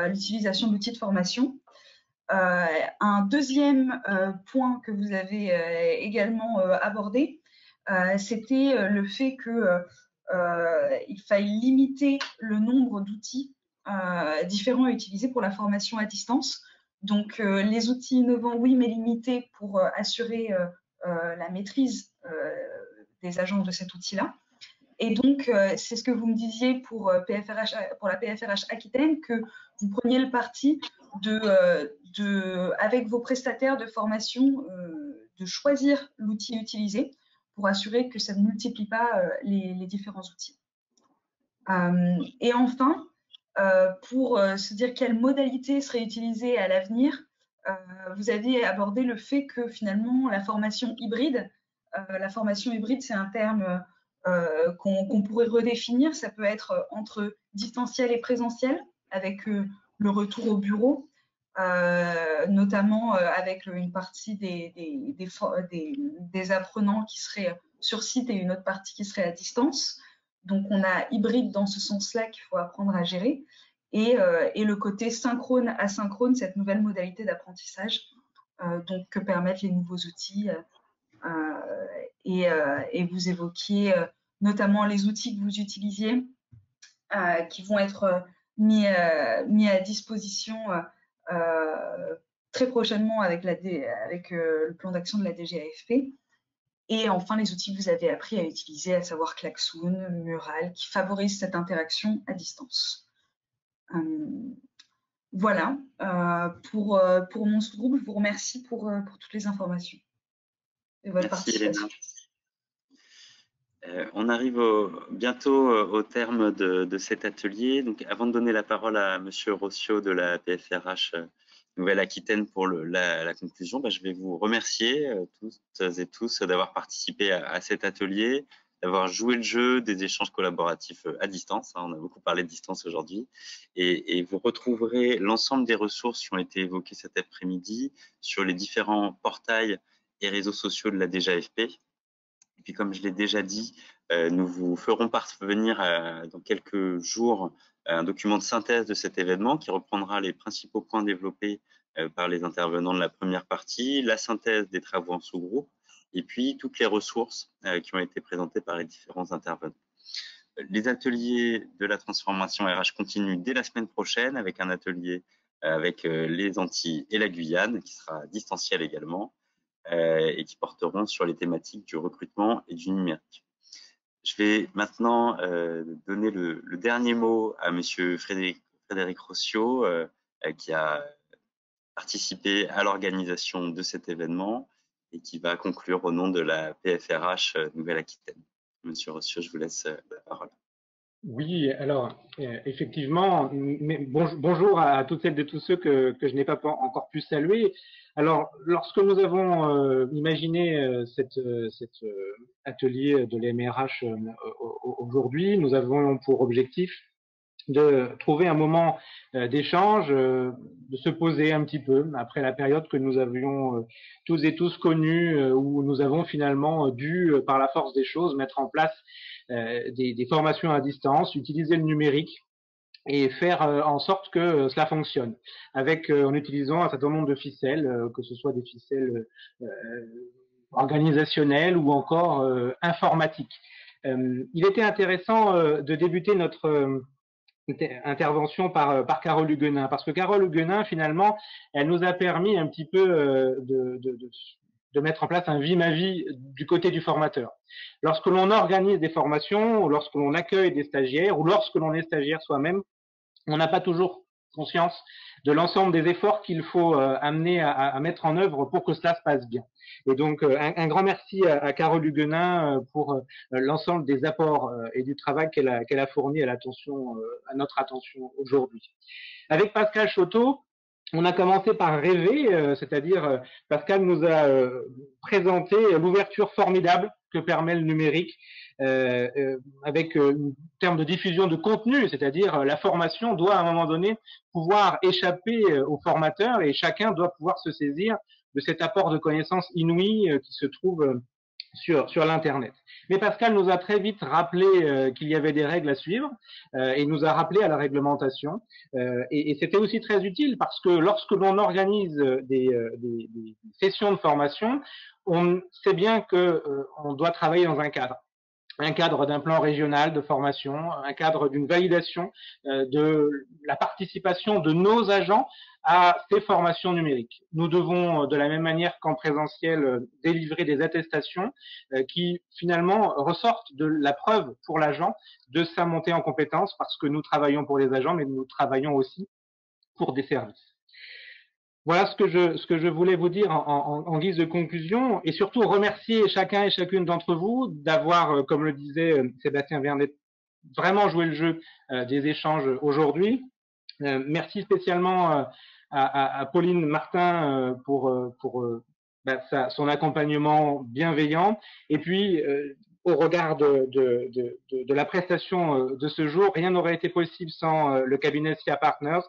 l'utilisation de l'outil de formation. Un deuxième point que vous avez également abordé, c'était le fait qu'il faille limiter le nombre d'outils différents à utiliser pour la formation à distance. Donc, les outils innovants, oui, mais limités pour assurer la maîtrise des agents de cet outil-là. Et donc, c'est ce que vous me disiez pour la PFRH Aquitaine, que vous preniez le parti avec vos prestataires de formation, de choisir l'outil utilisé pour assurer que ça ne multiplie pas les différents outils. Et enfin, pour se dire quelle modalité serait utilisée à l'avenir, vous aviez abordé le fait que finalement la formation hybride, c'est un terme qu'on pourrait redéfinir. Ça peut être entre distanciel et présentiel, avec le retour au bureau, notamment avec une partie des apprenants qui seraient sur site et une autre partie qui serait à distance. Donc, on a hybride dans ce sens-là qu'il faut apprendre à gérer. Et le côté synchrone-asynchrone, cette nouvelle modalité d'apprentissage donc que permettent les nouveaux outils. Et vous évoquiez notamment les outils que vous utilisiez qui vont être mis à disposition très prochainement avec le plan d'action de la DGAFP. Et enfin, les outils que vous avez appris à utiliser, à savoir Klaxoon, Mural, qui favorisent cette interaction à distance. Voilà, pour mon sous-groupe, je vous remercie pour toutes les informations et votre participation. On arrive bientôt au terme de cet atelier. Donc, avant de donner la parole à Monsieur Rossio de la PFRH Nouvelle-Aquitaine pour la conclusion, je vais vous remercier toutes et tous d'avoir participé à cet atelier, d'avoir joué le jeu des échanges collaboratifs à distance. On a beaucoup parlé de distance aujourd'hui. Et vous retrouverez l'ensemble des ressources qui ont été évoquées cet après-midi sur les différents portails et réseaux sociaux de la DGAFP. Et puis, comme je l'ai déjà dit, nous vous ferons parvenir dans quelques jours un document de synthèse de cet événement qui reprendra les principaux points développés par les intervenants de la première partie, la synthèse des travaux en sous-groupe, et puis toutes les ressources qui ont été présentées par les différents intervenants. Les ateliers de la transformation RH continuent dès la semaine prochaine avec un atelier avec les Antilles et la Guyane qui sera distanciel également. Et qui porteront sur les thématiques du recrutement et du numérique. Je vais maintenant donner le dernier mot à Monsieur Frédéric Rossio, qui a participé à l'organisation de cet événement et qui va conclure au nom de la PFRH Nouvelle-Aquitaine. Monsieur Rossio, je vous laisse la parole. Oui, alors effectivement, bonjour à toutes celles et tous ceux que je n'ai pas encore pu saluer. Alors, lorsque nous avons imaginé cet atelier de l'MRH aujourd'hui, nous avons pour objectif de trouver un moment d'échange, de se poser un petit peu après la période que nous avions tous et tous connue, où nous avons finalement dû, par la force des choses, mettre en place des formations à distance, utiliser le numérique et faire en sorte que cela fonctionne, en utilisant un certain nombre de ficelles, que ce soit des ficelles organisationnelles ou encore informatiques. Il était intéressant de débuter notre intervention par Carole Huguenin, parce que Carole Huguenin, finalement, elle nous a permis un petit peu de mettre en place un vie-ma-vie du côté du formateur. Lorsque l'on organise des formations, ou lorsque l'on accueille des stagiaires, ou lorsque l'on est stagiaire soi-même, on n'a pas toujours conscience de l'ensemble des efforts qu'il faut amener à mettre en œuvre pour que cela se passe bien. Et donc, un grand merci à Carole Huguenin pour l'ensemble des apports et du travail qu'elle a fourni à notre attention aujourd'hui. Avec Pascal Choteau, on a commencé par rêver, c'est-à-dire Pascal nous a présenté l'ouverture formidable que permet le numérique avec un terme de diffusion de contenu, c'est-à-dire la formation doit à un moment donné pouvoir échapper aux formateurs et chacun doit pouvoir se saisir de cet apport de connaissances inouï qui se trouve sur l'Internet. Mais Pascal nous a très vite rappelé qu'il y avait des règles à suivre et nous a rappelé à la réglementation. Et c'était aussi très utile parce que lorsque l'on organise des sessions de formation, on sait bien qu'on doit travailler dans un cadre d'un plan régional de formation, un cadre d'une validation de la participation de nos agents à ces formations numériques. Nous devons, de la même manière qu'en présentiel, délivrer des attestations qui finalement ressortent de la preuve pour l'agent de sa montée en compétences parce que nous travaillons pour les agents, mais nous travaillons aussi pour des services. Voilà ce que je voulais vous dire en guise de conclusion et surtout remercier chacun et chacune d'entre vous d'avoir, comme le disait Sébastien Vernet, vraiment joué le jeu des échanges aujourd'hui. Merci spécialement à Pauline Martin pour son accompagnement bienveillant et puis au regard de la prestation de ce jour, rien n'aurait été possible sans le cabinet SIA Partners.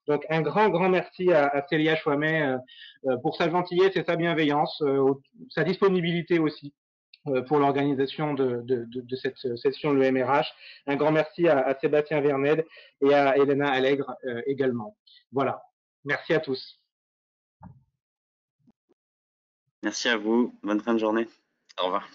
Donc, un grand merci à Célia Chouamet pour sa gentillesse et sa bienveillance, sa disponibilité aussi pour l'organisation de cette session de l'EMRH. Un grand merci à Sébastien Verned et à Elena Allègre également. Voilà. Merci à tous. Merci à vous. Bonne fin de journée. Au revoir.